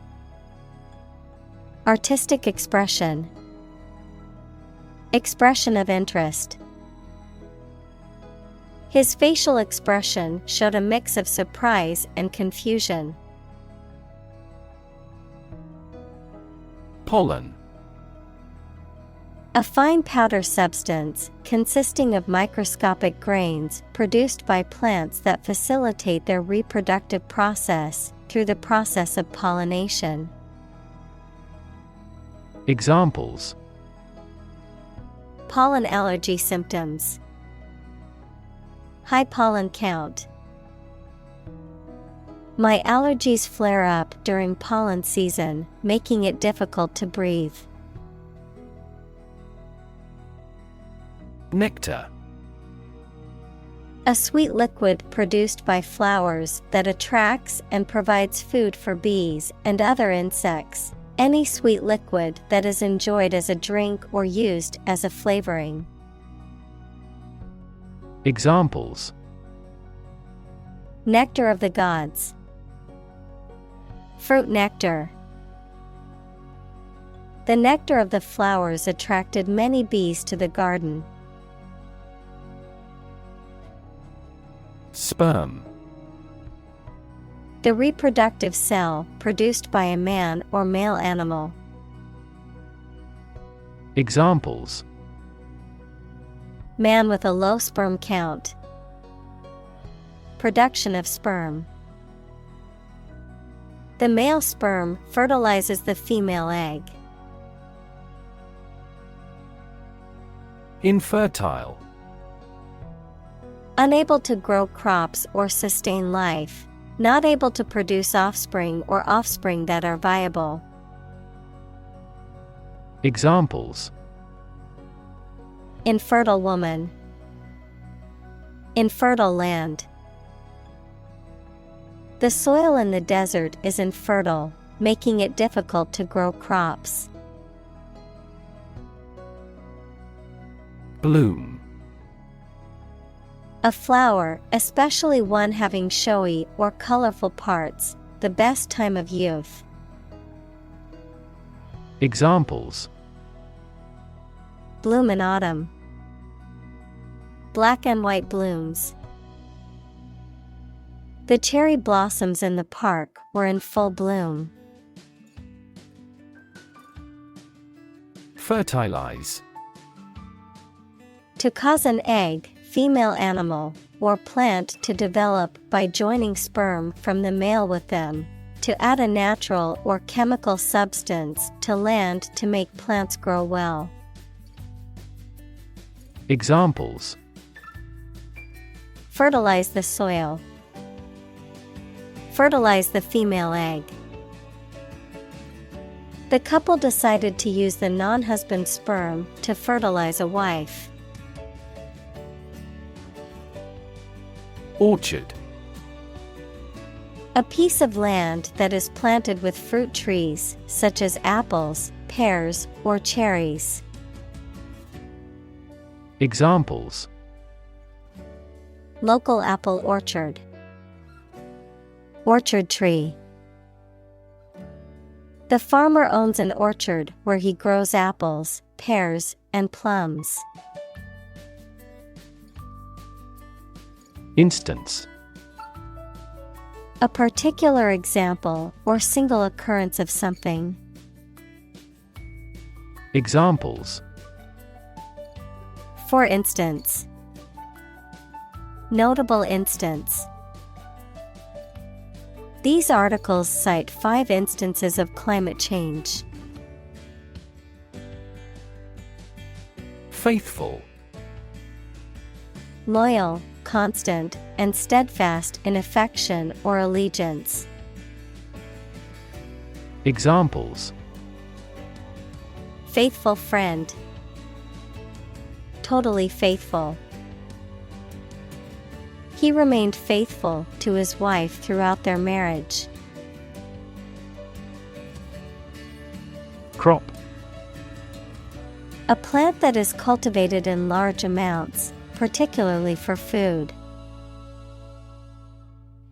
Artistic expression. Expression of interest. His facial expression showed a mix of surprise and confusion. Pollen. A fine powder substance consisting of microscopic grains produced by plants that facilitate their reproductive process through the process of pollination. Examples: Pollen allergy symptoms. High pollen count. My allergies flare up during pollen season, making it difficult to breathe. Nectar. A sweet liquid produced by flowers that attracts and provides food for bees and other insects. Any sweet liquid that is enjoyed as a drink or used as a flavoring. Examples: Nectar of the gods. Fruit nectar. The nectar of the flowers attracted many bees to the garden. Sperm. The reproductive cell produced by a man or male animal. Examples: Man with a low sperm count. Production of sperm. The male sperm fertilizes the female egg. Infertile. Unable to grow crops or sustain life. Not able to produce offspring or offspring that are viable. Examples: Infertile woman. Infertile land. The soil in the desert is infertile, making it difficult to grow crops. Bloom. A flower, especially one having showy or colorful parts, the best time of youth. Examples: Bloom in autumn. Black and white blooms. The cherry blossoms in the park were in full bloom. Fertilize. To cause an egg, female animal, or plant to develop by joining sperm from the male with them. To add a natural or chemical substance to land to make plants grow well. Examples: Fertilize the soil. Fertilize the female egg. The couple decided to use the non-husband's sperm to fertilize a wife. Orchard. A piece of land that is planted with fruit trees, such as apples, pears, or cherries. Examples: Local apple orchard. Orchard tree. The farmer owns an orchard where he grows apples, pears, and plums. Instance. A particular example or single occurrence of something. Examples: For instance. Notable instance. These articles cite 5 instances of climate change. Faithful. Loyal, constant, and steadfast in affection or allegiance. Examples. Faithful friend. Totally faithful. He remained faithful to his wife throughout their marriage. Crop. A plant that is cultivated in large amounts, particularly for food.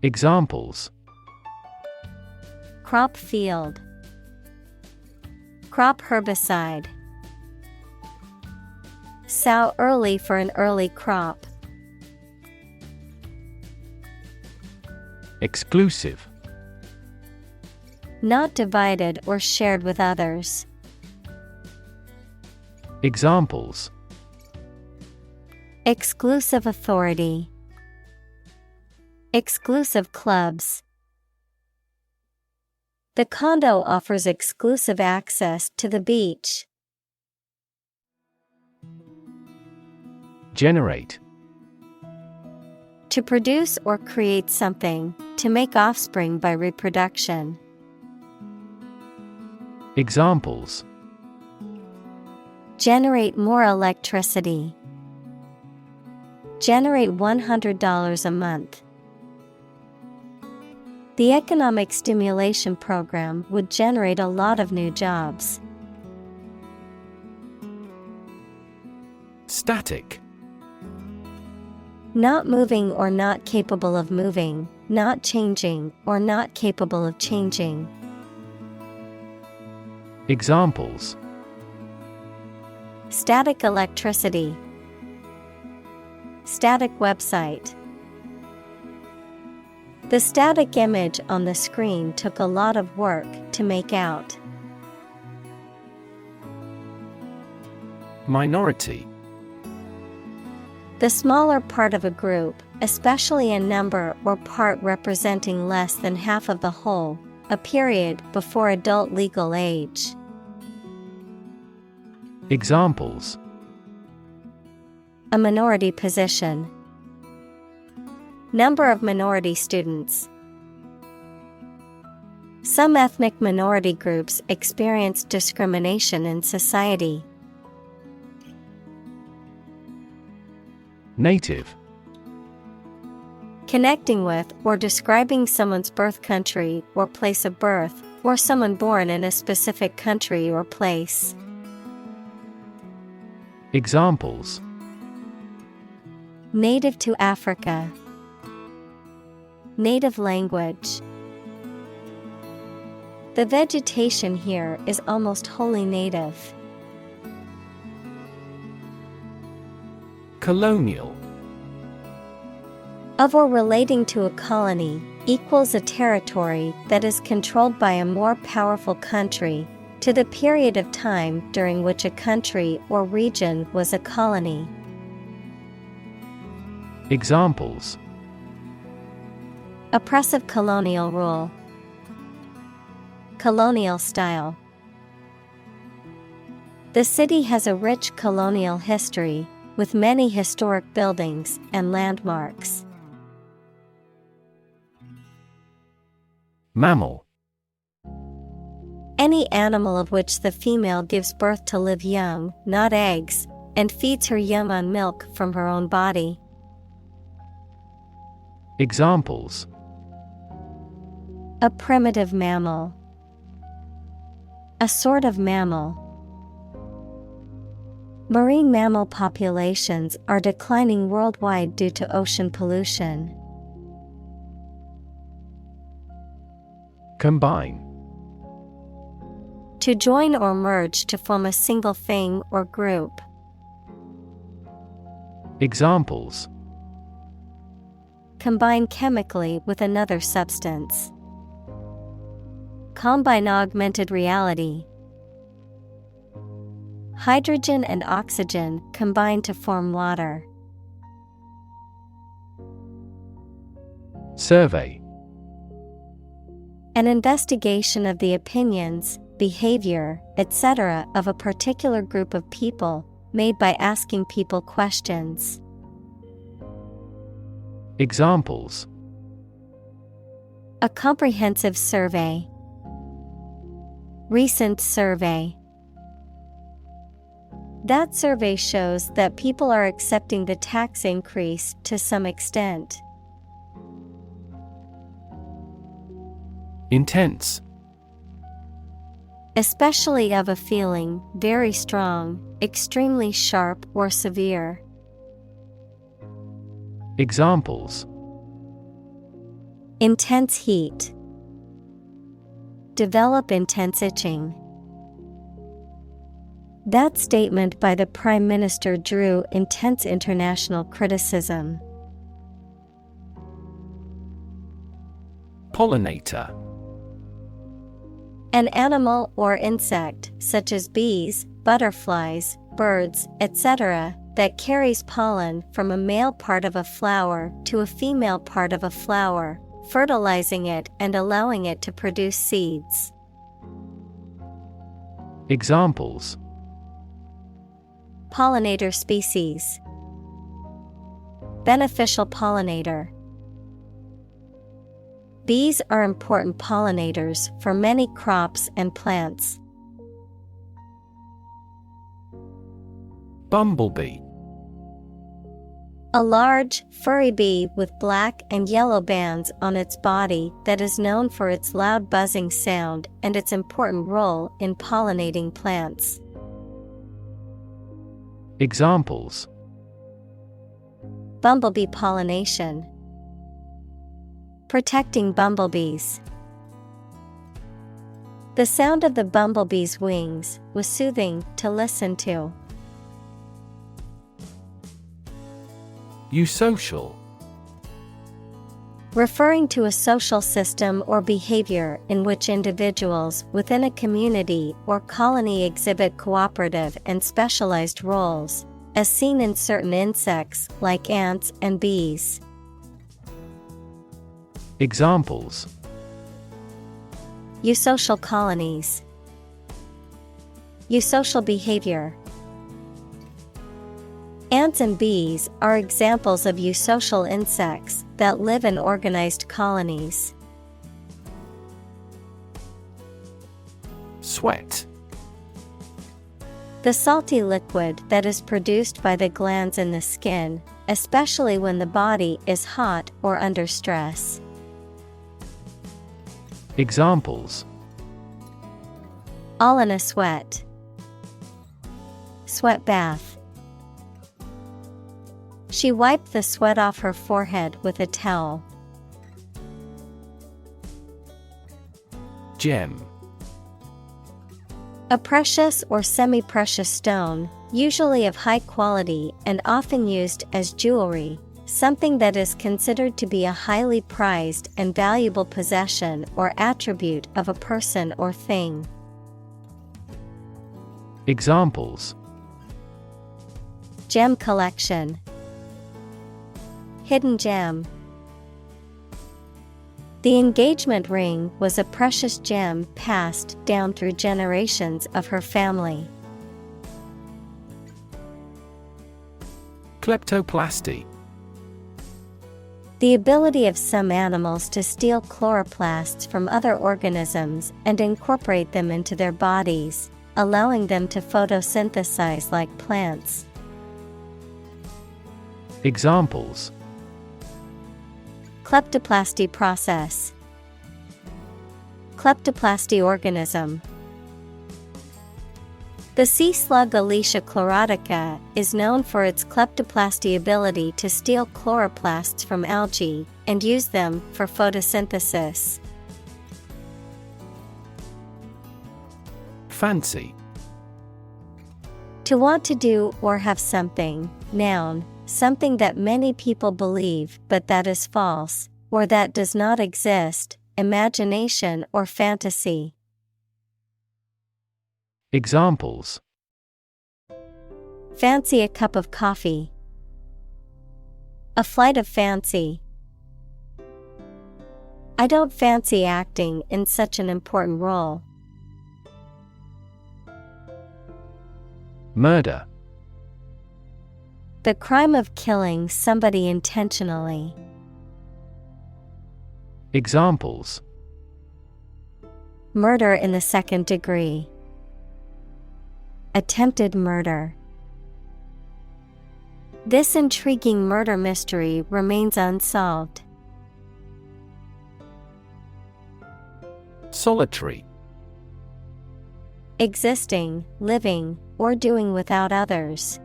Examples. Crop field. Crop herbicide. Sow early for an early crop. Exclusive. Not divided or shared with others. Examples. Exclusive authority. Exclusive clubs. The condo offers exclusive access to the beach. Generate. To produce or create something, to make offspring by reproduction. Examples. Generate more electricity. Generate $100 a month. The economic stimulation program would generate a lot of new jobs. Static. Not moving or not capable of moving, not changing or not capable of changing. Examples. Static electricity. Static website. The static image on the screen took a lot of work to make out. Minority. The smaller part of a group, especially a number or part representing less than half of the whole, a period before adult legal age. Examples. A minority position. Number of minority students. Some ethnic minority groups experience discrimination in society. Native. Connecting with or describing someone's birth country or place of birth, or someone born in a specific country or place. Examples. Native to Africa. Native language. The vegetation here is almost wholly native. Colonial. Of or relating to a colony, equals a territory that is controlled by a more powerful country, to the period of time during which a country or region was a colony. Examples. Oppressive colonial rule. Colonial style. The city has a rich colonial history, with many historic buildings and landmarks. Mammal. Any animal of which the female gives birth to live young, not eggs, and feeds her young on milk from her own body. Examples. A primitive mammal. A sort of mammal. Marine mammal populations are declining worldwide due to ocean pollution. Combine. To join or merge to form a single thing or group. Examples. Combine chemically with another substance. Combine augmented reality. Hydrogen and oxygen combine to form water. Survey. An investigation of the opinions, behavior, etc. of a particular group of people, made by asking people questions. Examples: A comprehensive survey. Recent survey. That survey shows that people are accepting the tax increase to some extent. Intense. Especially of a feeling, very strong, extremely sharp or severe. Examples: Intense heat. Develop intense itching. That statement by the Prime Minister drew intense international criticism. Pollinator. An animal or insect, such as bees, butterflies, birds, etc., that carries pollen from a male part of a flower to a female part of a flower, fertilizing it and allowing it to produce seeds. Examples: Pollinator species. Beneficial pollinator. Bees are important pollinators for many crops and plants. Bumblebee. A large, furry bee with black and yellow bands on its body that is known for its loud buzzing sound and its important role in pollinating plants. Examples: Bumblebee pollination. Protecting bumblebees. The sound of the bumblebee's wings was soothing to listen to. Eusocial. Referring to a social system or behavior in which individuals within a community or colony exhibit cooperative and specialized roles, as seen in certain insects like ants and bees. Examples: Eusocial colonies. Eusocial behavior. Ants and bees are examples of eusocial insects that live in organized colonies. Sweat. The salty liquid that is produced by the glands in the skin, especially when the body is hot or under stress. Examples: All in a sweat. Sweat bath. She wiped the sweat off her forehead with a towel. Gem. A precious or semi-precious stone, usually of high quality and often used as jewelry, something that is considered to be a highly prized and valuable possession or attribute of a person or thing. Examples: Gem collection. Hidden gem. The engagement ring was a precious gem passed down through generations of her family. Kleptoplasty. The ability of some animals to steal chloroplasts from other organisms and incorporate them into their bodies, allowing them to photosynthesize like plants. Examples: Kleptoplasty process. Kleptoplasty organism. The sea slug Alicia chlorotica is known for its kleptoplasty ability to steal chloroplasts from algae and use them for photosynthesis. Fancy. To want to do or have something, noun, something that many people believe but that is false, or that does not exist, imagination or fantasy. Examples: Fancy a cup of coffee. A flight of fancy. I don't fancy acting in such an important role. Murder. The crime of killing somebody intentionally. Examples: Murder in the second degree. Attempted murder. This intriguing murder mystery remains unsolved. Solitary. Existing, living, or doing without others.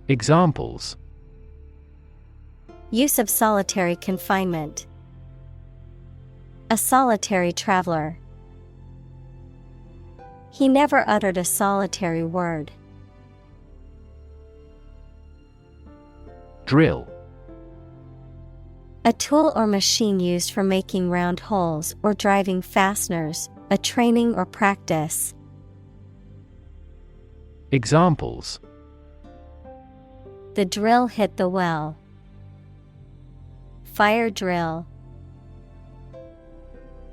Examples: Use of solitary confinement. A solitary traveler. He never uttered a solitary word. Drill. A tool or machine used for making round holes or driving fasteners, a training or practice. Examples: The drill hit the well. Fire drill.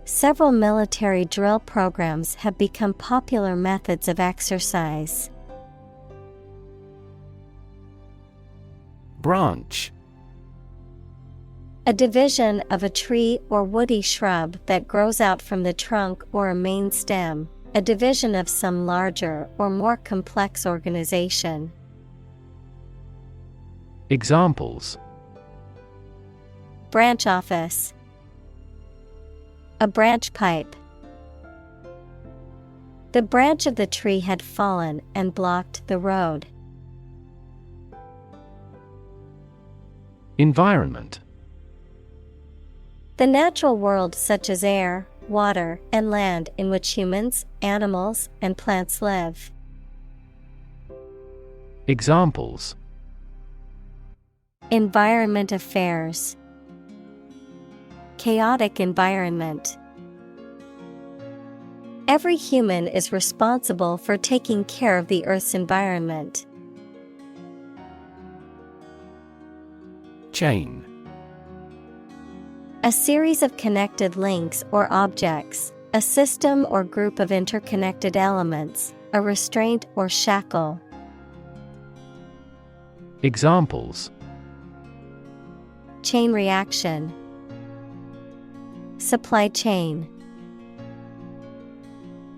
Several military drill programs have become popular methods of exercise. Branch. A division of a tree or woody shrub that grows out from the trunk or a main stem, a division of some larger or more complex organization. Examples: Branch office. A branch pipe. The branch of the tree had fallen and blocked the road. Environment. The natural world such as air, water, and land in which humans, animals, and plants live. Examples: Environment affairs. Chaotic environment. Every human is responsible for taking care of the Earth's environment. Chain. A series of connected links or objects, a system or group of interconnected elements, a restraint or shackle. Examples: Chain reaction. Supply chain.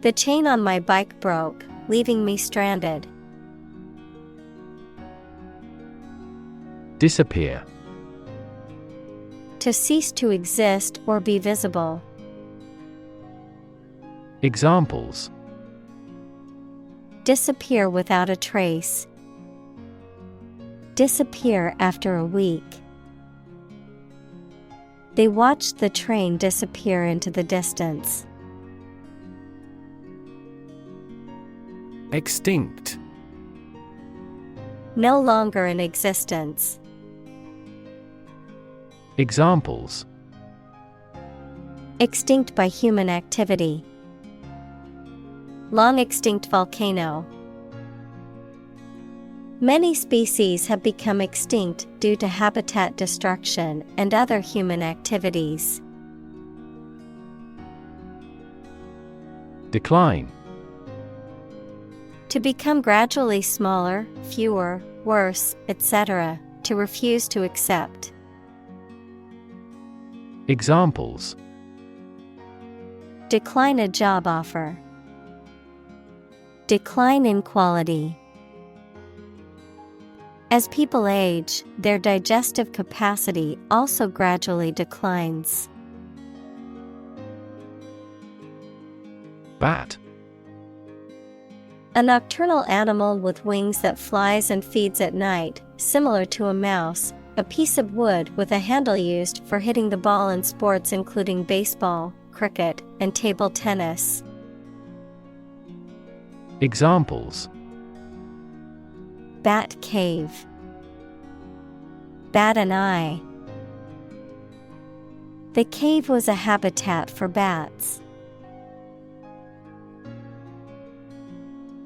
The chain on my bike broke, leaving me stranded. Disappear. To cease to exist or be visible. Examples: Disappear without a trace. Disappear after a week. They watched the train disappear into the distance. Extinct. No longer in existence. Examples: Extinct by human activity. Long extinct volcano. Many species have become extinct due to habitat destruction and other human activities. Decline. To become gradually smaller, fewer, worse, etc., to refuse to accept. Examples: Decline a job offer. Decline in quality. As people age, their digestive capacity also gradually declines. Bat. A nocturnal animal with wings that flies and feeds at night, similar to a mouse, a piece of wood with a handle used for hitting the ball in sports including baseball, cricket, and table tennis. Examples: Bat cave. Bat an eye. The cave was a habitat for bats.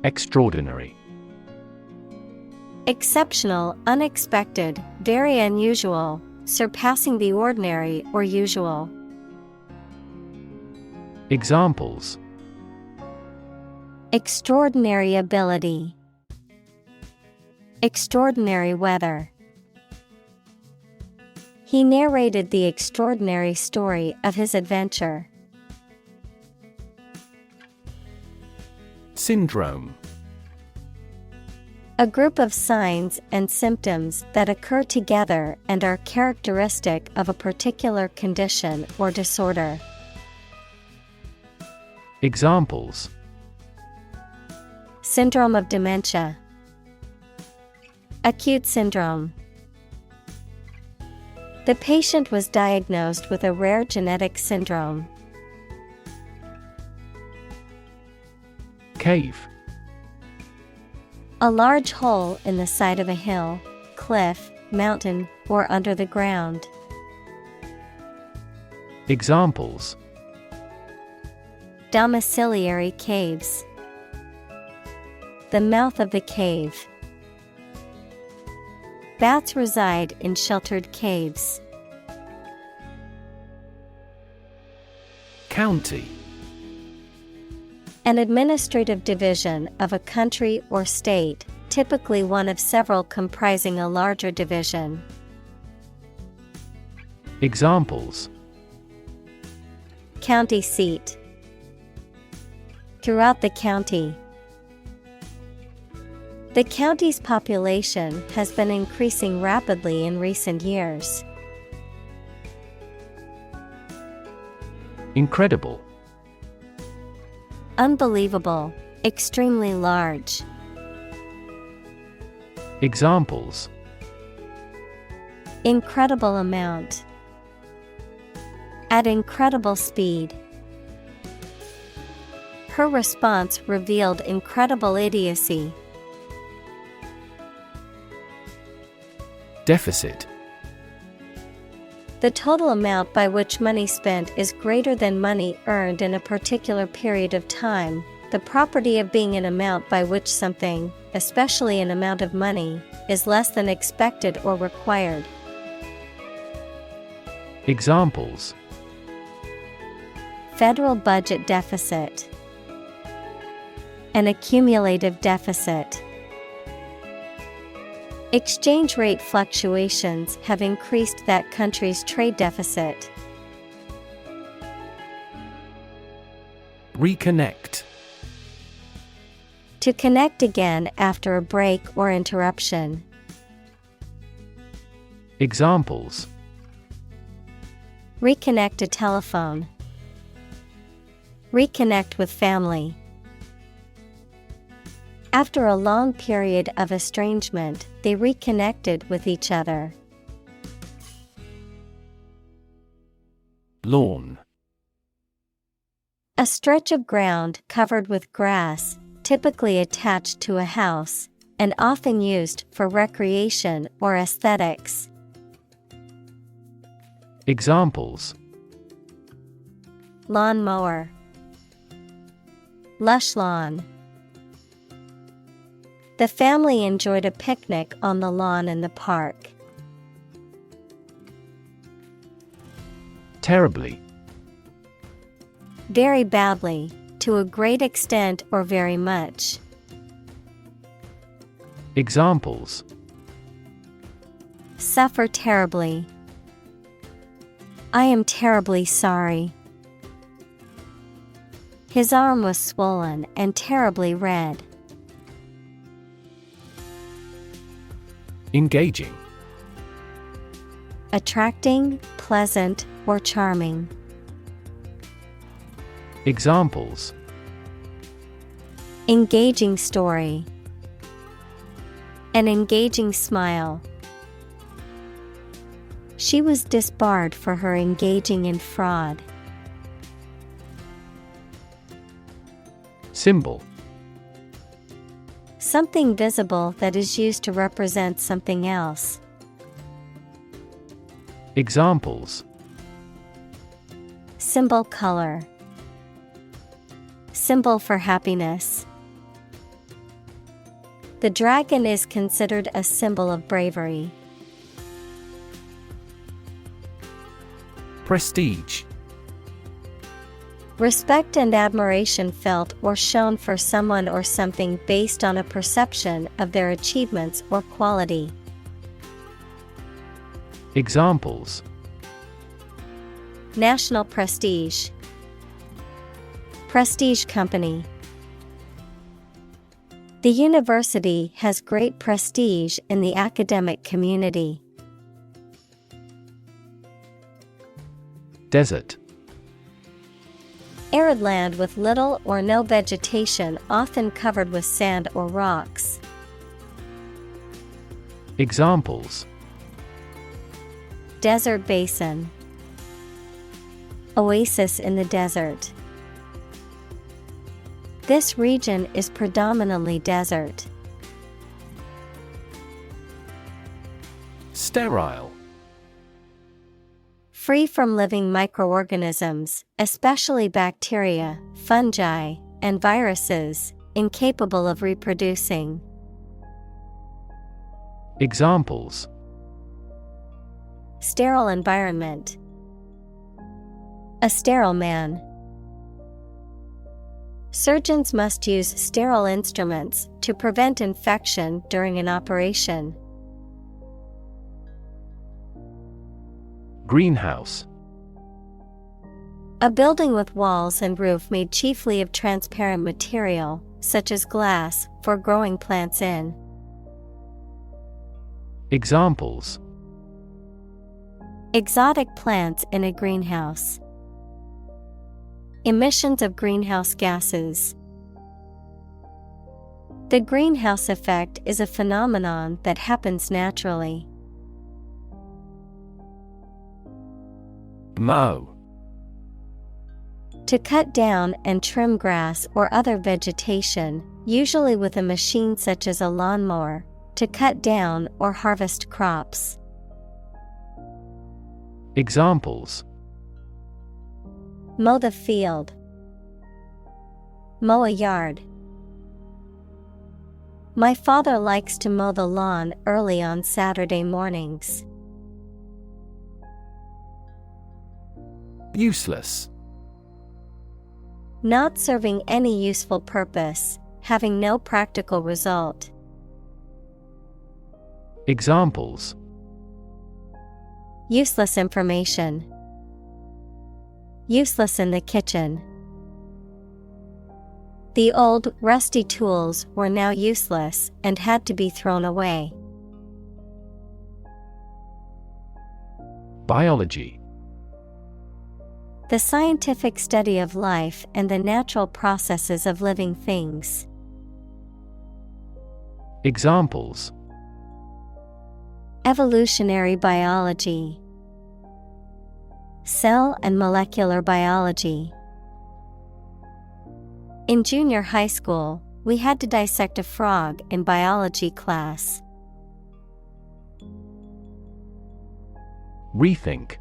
Extraordinary. Exceptional, unexpected, very unusual, surpassing the ordinary or usual. Examples: Extraordinary ability. Extraordinary weather. He narrated the extraordinary story of his adventure. Syndrome. A group of signs and symptoms that occur together and are characteristic of a particular condition or disorder. Examples: Syndrome of dementia. Acute syndrome. The patient was diagnosed with a rare genetic syndrome. Cave. A large hole in the side of a hill, cliff, mountain, or under the ground. Examples: Domiciliary caves. The mouth of the cave. Bats reside in sheltered caves. County. An administrative division of a country or state, typically one of several comprising a larger division. Examples: County seat. Throughout the county. The county's population has been increasing rapidly in recent years. Incredible. Unbelievable, extremely large. Examples: Incredible amount. At incredible speed. Her response revealed incredible idiocy. Deficit. The total amount by which money spent is greater than money earned in a particular period of time, the property of being an amount by which something, especially an amount of money, is less than expected or required. Examples: Federal budget deficit. An accumulative deficit. Exchange rate fluctuations have increased that country's trade deficit. Reconnect. To connect again after a break or interruption. Examples: Reconnect a telephone. Reconnect with family. After a long period of estrangement, they reconnected with each other. Lawn. A stretch of ground covered with grass, typically attached to a house, and often used for recreation or aesthetics. Examples: Lawn mower. Lush lawn. The family enjoyed a picnic on the lawn in the park. Terribly. Very badly, to a great extent or very much. Examples: Suffer terribly. I am terribly sorry. His arm was swollen and terribly red. Engaging. Attracting, pleasant, or charming. Examples: Engaging story. An engaging smile. She was disbarred for her engaging in fraud. Symbol. Something visible that is used to represent something else. Examples: Symbol color. Symbol for happiness. The dragon is considered a symbol of bravery. Prestige. Respect and admiration felt or shown for someone or something based on a perception of their achievements or quality. Examples: National prestige. Prestige company. The university has great prestige in the academic community. Desert. Arid land with little or no vegetation, often covered with sand or rocks. Examples: Desert basin. Oasis in the desert. This region is predominantly desert. Sterile. Free from living microorganisms, especially bacteria, fungi, and viruses, incapable of reproducing. Examples: Sterile environment. A sterile man. Surgeons must use sterile instruments to prevent infection during an operation. Greenhouse. A building with walls and roof made chiefly of transparent material, such as glass, for growing plants in. Examples: Exotic plants in a greenhouse. Emissions of greenhouse gases. The greenhouse effect is a phenomenon that happens naturally. Mow. To cut down and trim grass or other vegetation, usually with a machine such as a lawnmower, to cut down or harvest crops. Examples: Mow the field. Mow a yard. My father likes to mow the lawn early on Saturday mornings. Useless. Not serving any useful purpose, having no practical result. Examples: Useless information. Useless in the kitchen. The old, rusty tools were now useless and had to be thrown away. Biology. The scientific study of life and the natural processes of living things. Examples: Evolutionary biology. Cell and molecular biology. In junior high school, we had to dissect a frog in biology class. Rethink.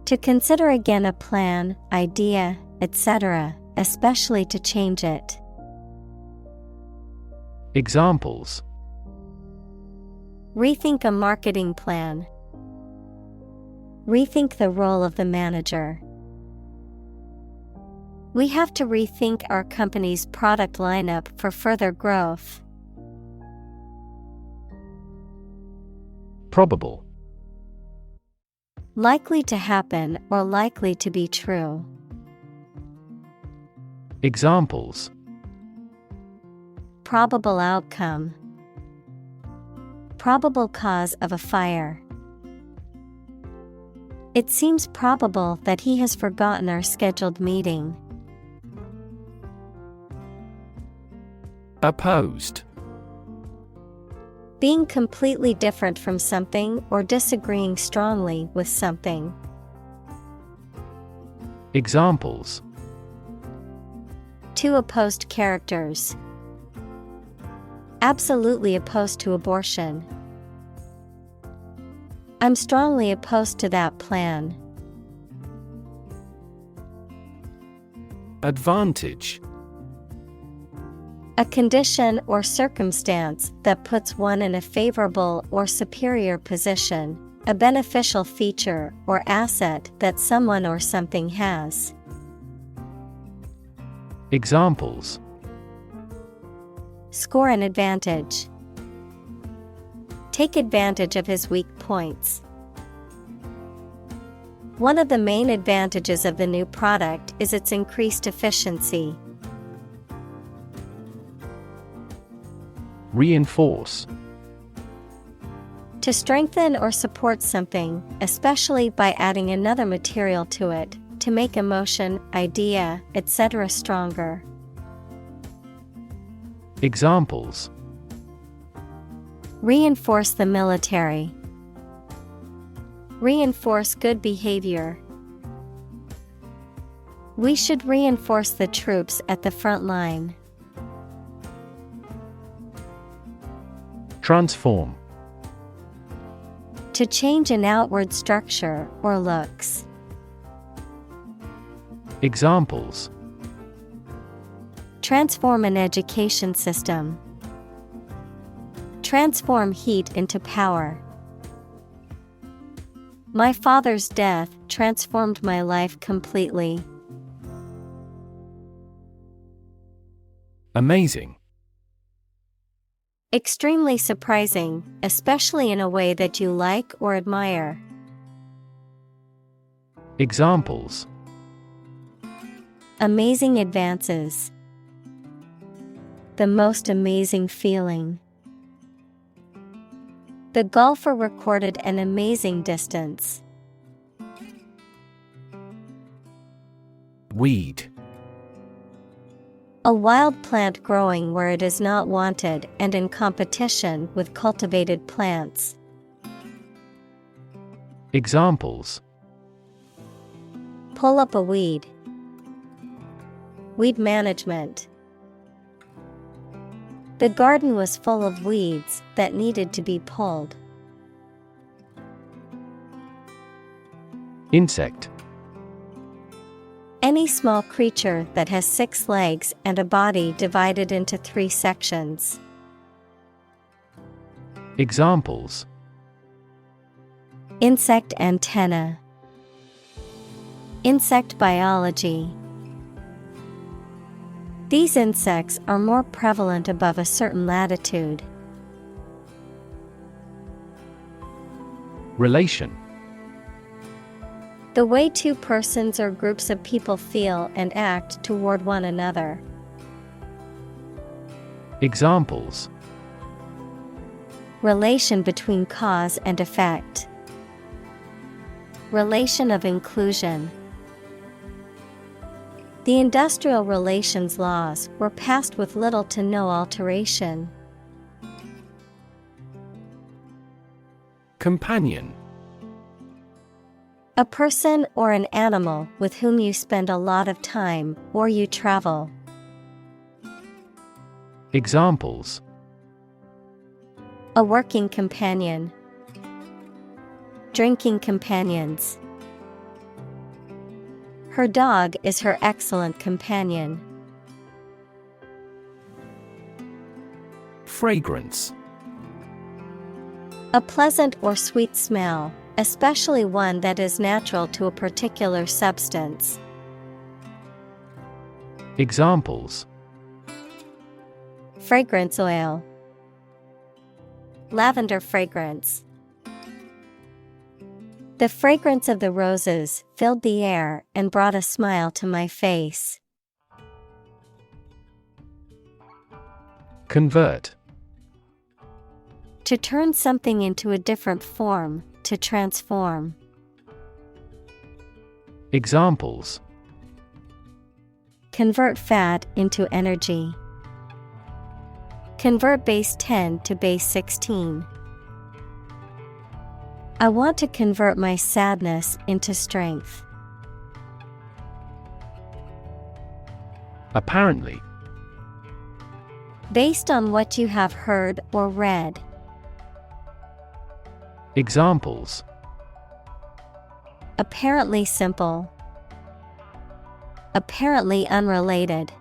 To consider again a plan, idea, etc., especially to change it. Examples: Rethink a marketing plan. Rethink the role of the manager. We have to rethink our company's product lineup for further growth. Probable. Likely to happen or likely to be true. Examples: Probable outcome. Probable cause of a fire. It seems probable that he has forgotten our scheduled meeting. Opposed. Being completely different from something or disagreeing strongly with something. Examples: Two opposed characters. Absolutely opposed to abortion. I'm strongly opposed to that plan. Advantage. A condition or circumstance that puts one in a favorable or superior position, a beneficial feature or asset that someone or something has. Examples: Score an advantage. Take advantage of his weak points. One of the main advantages of the new product is its increased efficiency. Reinforce. To strengthen or support something, especially by adding another material to it, to make a motion, idea, etc. stronger. Examples: Reinforce the military. Reinforce good behavior. We should reinforce the troops at the front line. Transform. To change an outward structure or looks. Examples: Transform an education system. Transform heat into power. My father's death transformed my life completely. Amazing. Extremely surprising, especially in a way that you like or admire. Examples: Amazing advances. The most amazing feeling. The golfer recorded an amazing distance. Weed. A wild plant growing where it is not wanted and in competition with cultivated plants. Examples: Pull up a weed. Weed management. The garden was full of weeds that needed to be pulled. Insect. Any small creature that has 6 legs and a body divided into 3 sections. Examples: Insect antenna. Insect biology. These insects are more prevalent above a certain latitude. Relation. The way two persons or groups of people feel and act toward one another. Examples: Relation between cause and effect. Relation of inclusion. The industrial relations laws were passed with little to no alteration. Companion. A person or an animal with whom you spend a lot of time or you travel. Examples: A working companion. Drinking companions. Her dog is her excellent companion. Fragrance. A pleasant or sweet smell, especially one that is natural to a particular substance. Examples: Fragrance oil. Lavender fragrance. The fragrance of the roses filled the air and brought a smile to my face. Convert. To turn something into a different form, to transform. Examples: Convert fat into energy. Convert base 10 to base 16. I want to convert my sadness into strength. Apparently. Based on what you have heard or read. Examples: Apparently simple. Apparently unrelated.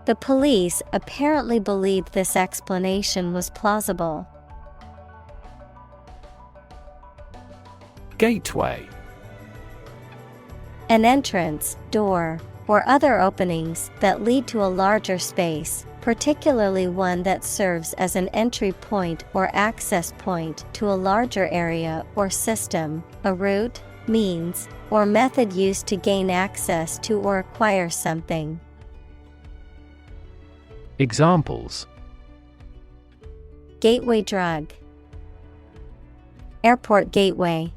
The police apparently believed this explanation was plausible. Gateway. An entrance, door, or other openings that lead to a larger space, particularly one that serves as an entry point or access point to a larger area or system, a route, means, or method used to gain access to or acquire something. Examples: Gateway drug, airport gateway.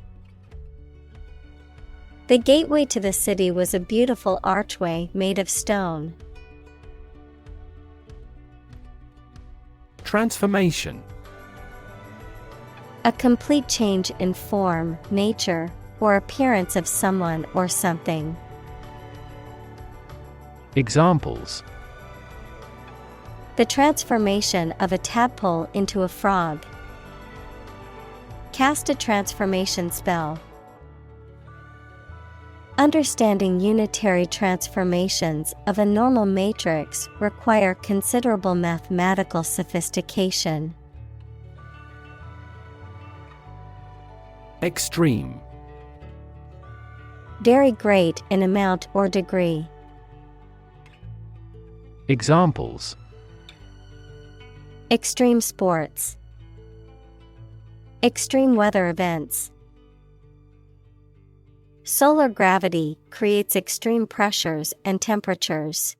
The gateway to the city was a beautiful archway made of stone. Transformation. A complete change in form, nature, or appearance of someone or something. Examples: The transformation of a tadpole into a frog. Cast a transformation spell. Understanding unitary transformations of a normal matrix require considerable mathematical sophistication. Extreme. Very great in amount or degree. Examples: Extreme sports. Extreme weather events. Solar gravity creates extreme pressures and temperatures.